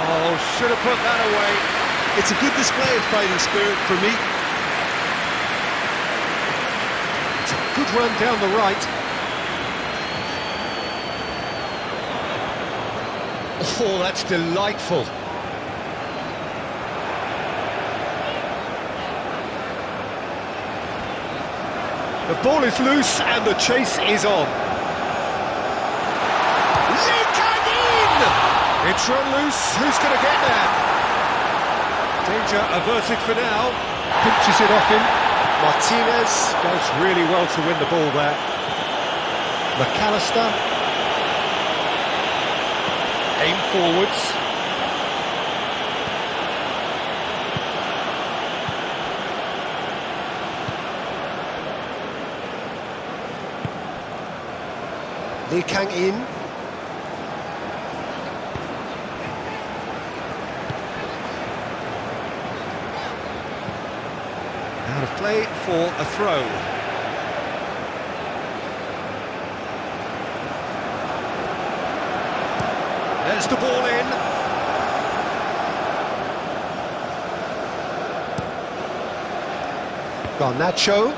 Oh, should have put that away. It's a good display of fighting spirit for me. It's a good run down the right. Oh, that's delightful. The ball is loose and the chase is on. Lee Kang-in! It's run loose. Who's going to get there? Danger averted for now. Pinches it off him. Martinez does really well to win the ball there. McAllister. Aim forwards. Lee Kang-in. Out of play for a throw. There's the ball in. Garnacho.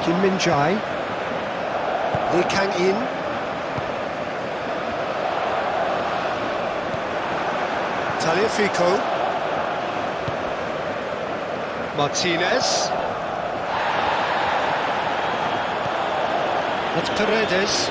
Kim Min-jae. Lee Kang-in. Taliafico. Martinez. That's Paredes.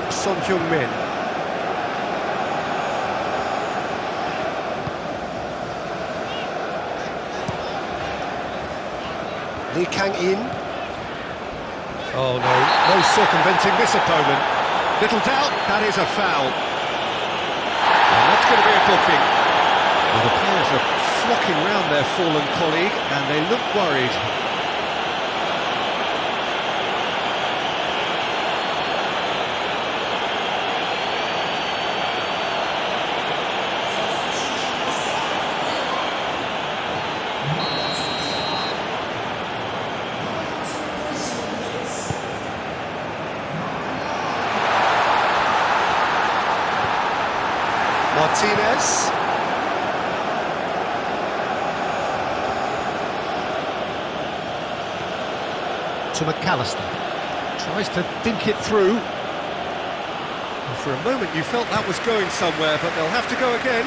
Son-Heung-min. Lee Kang-in. Oh no, no circumventing this opponent. Little doubt, that is a foul. And that's going to be a booking. Well, the players are flocking round their fallen colleague and they look worried. Martinez. To McAllister. Tries to dink it through. And for a moment you felt that was going somewhere, but they'll have to go again.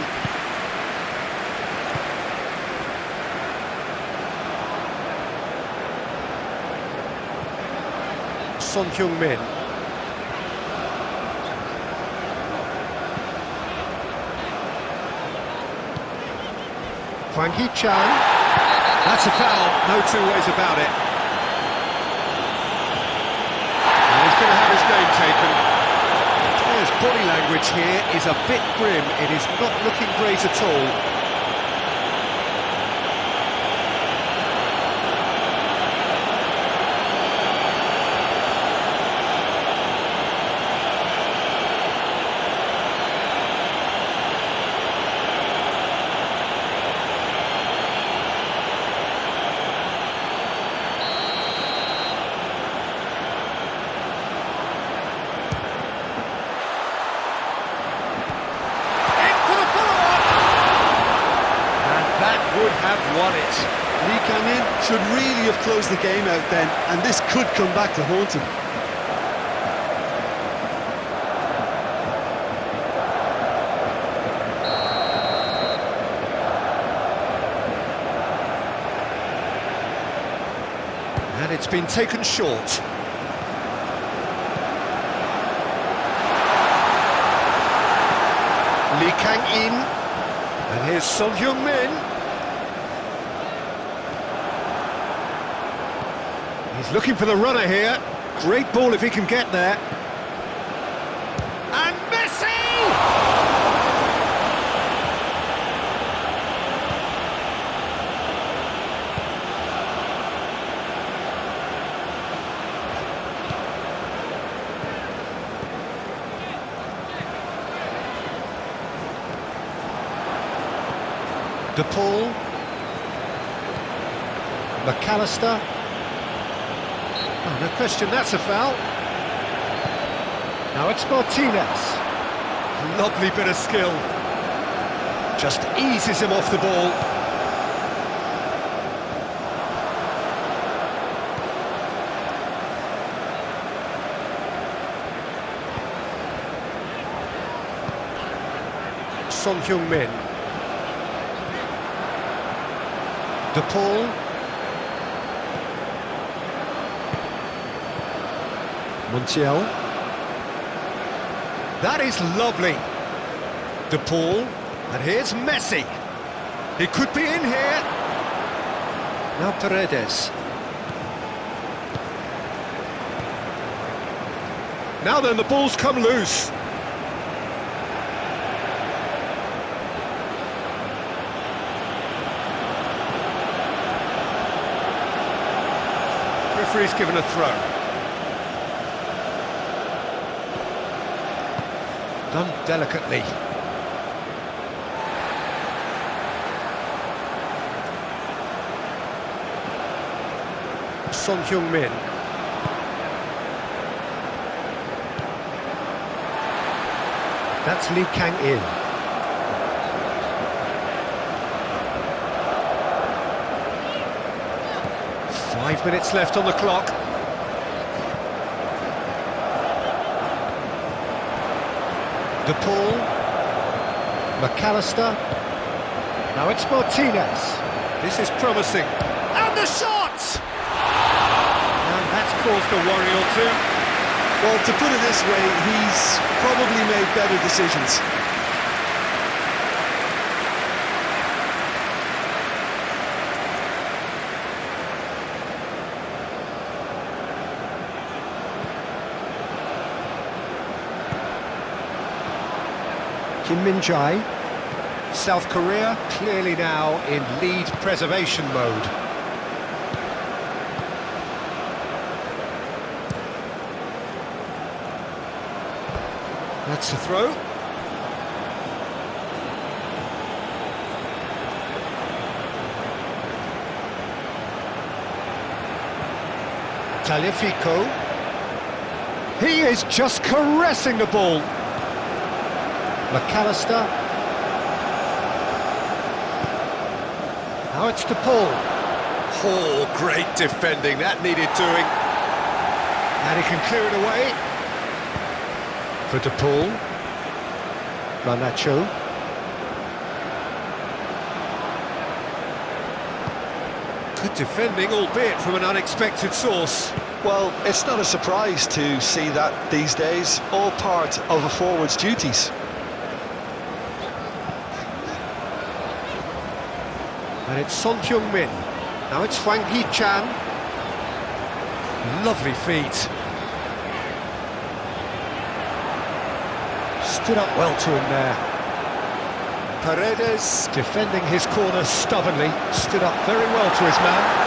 Son-Heung-min. Hwang Hee-chan. That's a foul, no two ways about it. And he's going to have his name taken. The player's body language here is a bit grim. It is not looking great at all. Would have won it. Lee Kang-in should really have closed the game out then, and this could come back to haunt him. And it's been taken short. Lee Kang-in. And here's Son-Heung-min. He's looking for the runner here. Great ball if he can get there. And Messi! De Paul. McAllister. Oh, no question, that's a foul. Now it's Martinez. Lovely bit of skill. Just eases him off the ball. Son-Heung-min. De Paul. Montiel. That is lovely. De Paul. And here's Messi. He could be in here. Now Paredes. Now then, the ball's come loose. Referee's given a throw. Done delicately. Son-Heung-min. That's Lee Kang-in. Five minutes left on the clock. De Paul. McAllister. Now it's Martinez. This is promising. And the shot! And that's caused a worry or two. Well, to put it this way, he's probably made better decisions. Kim Min-jae. South Korea clearly now in lead preservation mode. That's the throw. Tagliafico. He is just caressing the ball. McAllister. Now it's De Paul. Oh, great defending. That needed doing. And he can clear it away. For De Paul. Garnacho. Good defending, albeit from an unexpected source. Well, it's not a surprise to see that these days, all part of a forward's duties. And it's Son Heung-min. Now it's Hwang Hee-chan. Lovely feet. Stood up well to him there. Paredes defending his corner stubbornly. Stood up very well to his man.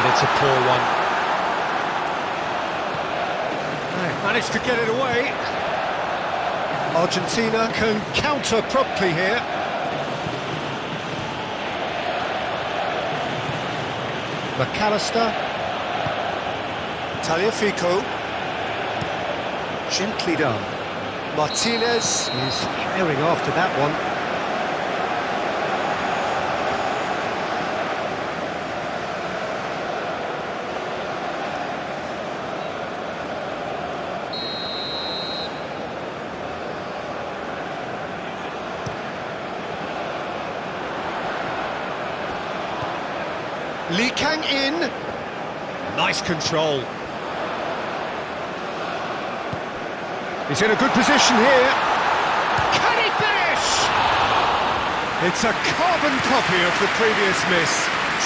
It's a poor one. They've managed to get it away. Argentina can counter promptly here. McAllister. Tagliafico. Gently done. Martinez is carrying after that one. Lee Kang-in, nice control. He's in a good position here. Can he finish? It's a carbon copy of the previous miss.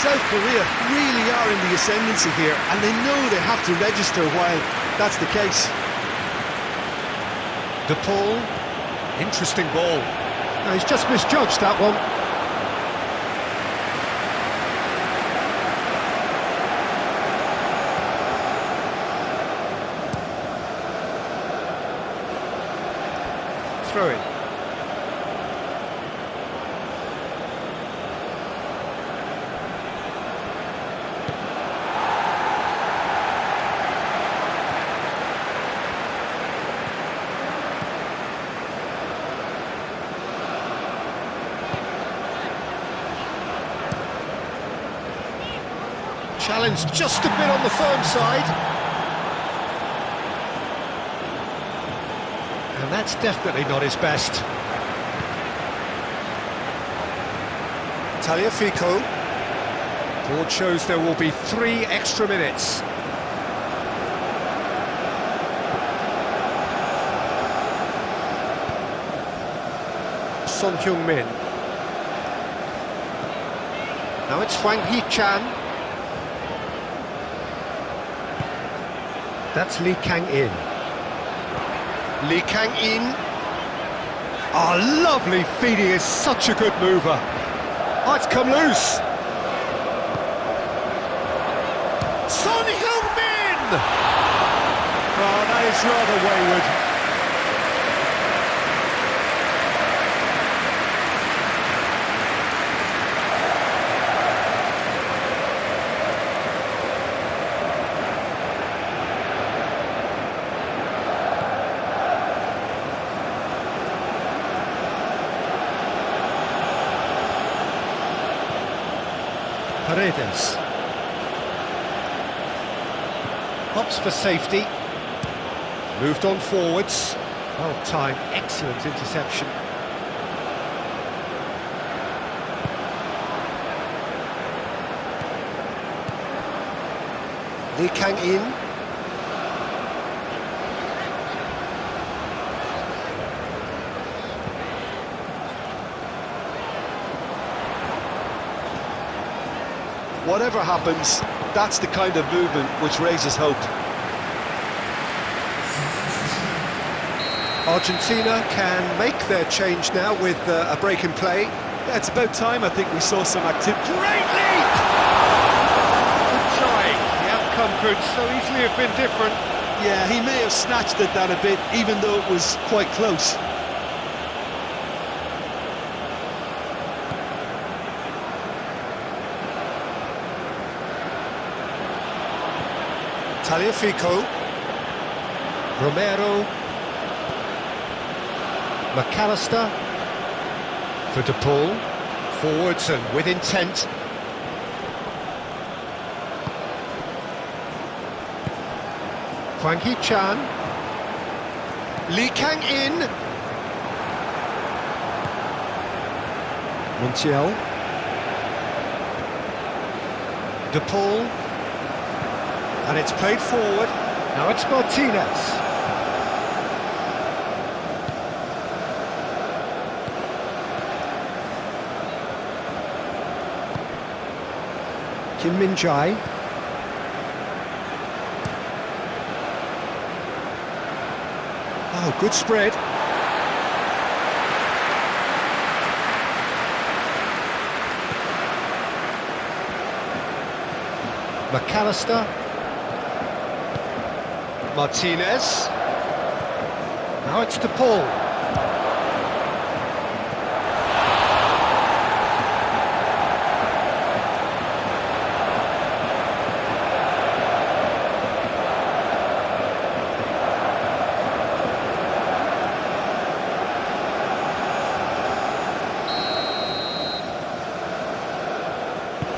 South Korea really are in the ascendancy here, and they know they have to register while that's the case. De Paul, interesting ball. No, he's just misjudged that one. Throw-in. Challenge just a bit on the firm side. And that's definitely not his best. Tagliafico. Board shows there will be 3 extra minutes. Son Heung-min. Now it's Hwang Hee-chan. That's Lee Kang-in. Lee Kang-in. Oh, lovely feet, he is such a good mover. Oh, it's come loose. Son Heung-min! Oh, that is rather wayward. Paredes. Hops for safety. Moved on forwards. Well timed, excellent interception. Lee Kang-in. Whatever happens, that's the kind of movement which raises hope. Argentina can make their change now with a break in play. Yeah, it's about time I think we saw some activity. Great leap! Good try. The outcome could so easily have been different. Yeah, he may have snatched at that a bit, even though it was quite close. Taliafico. Romero. McAllister. For De Paul. Forwards and with intent. Hwang Hee-chan. Lee Kang-in. Montiel. De Paul. And it's played forward. Now it's Martinez. Kim Min-jae. Oh, good spread. McAllister. Martinez. Now it's De Paul.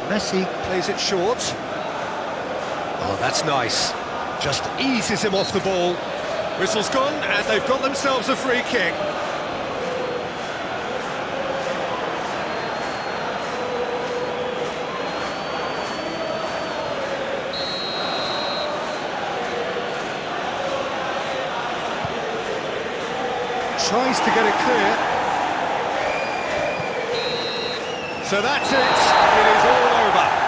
Messi plays it short. Oh, that's nice. Just eases him off the ball. Whistle's gone, and they've got themselves a free kick. Tries to get it clear. So that's it. It is all over.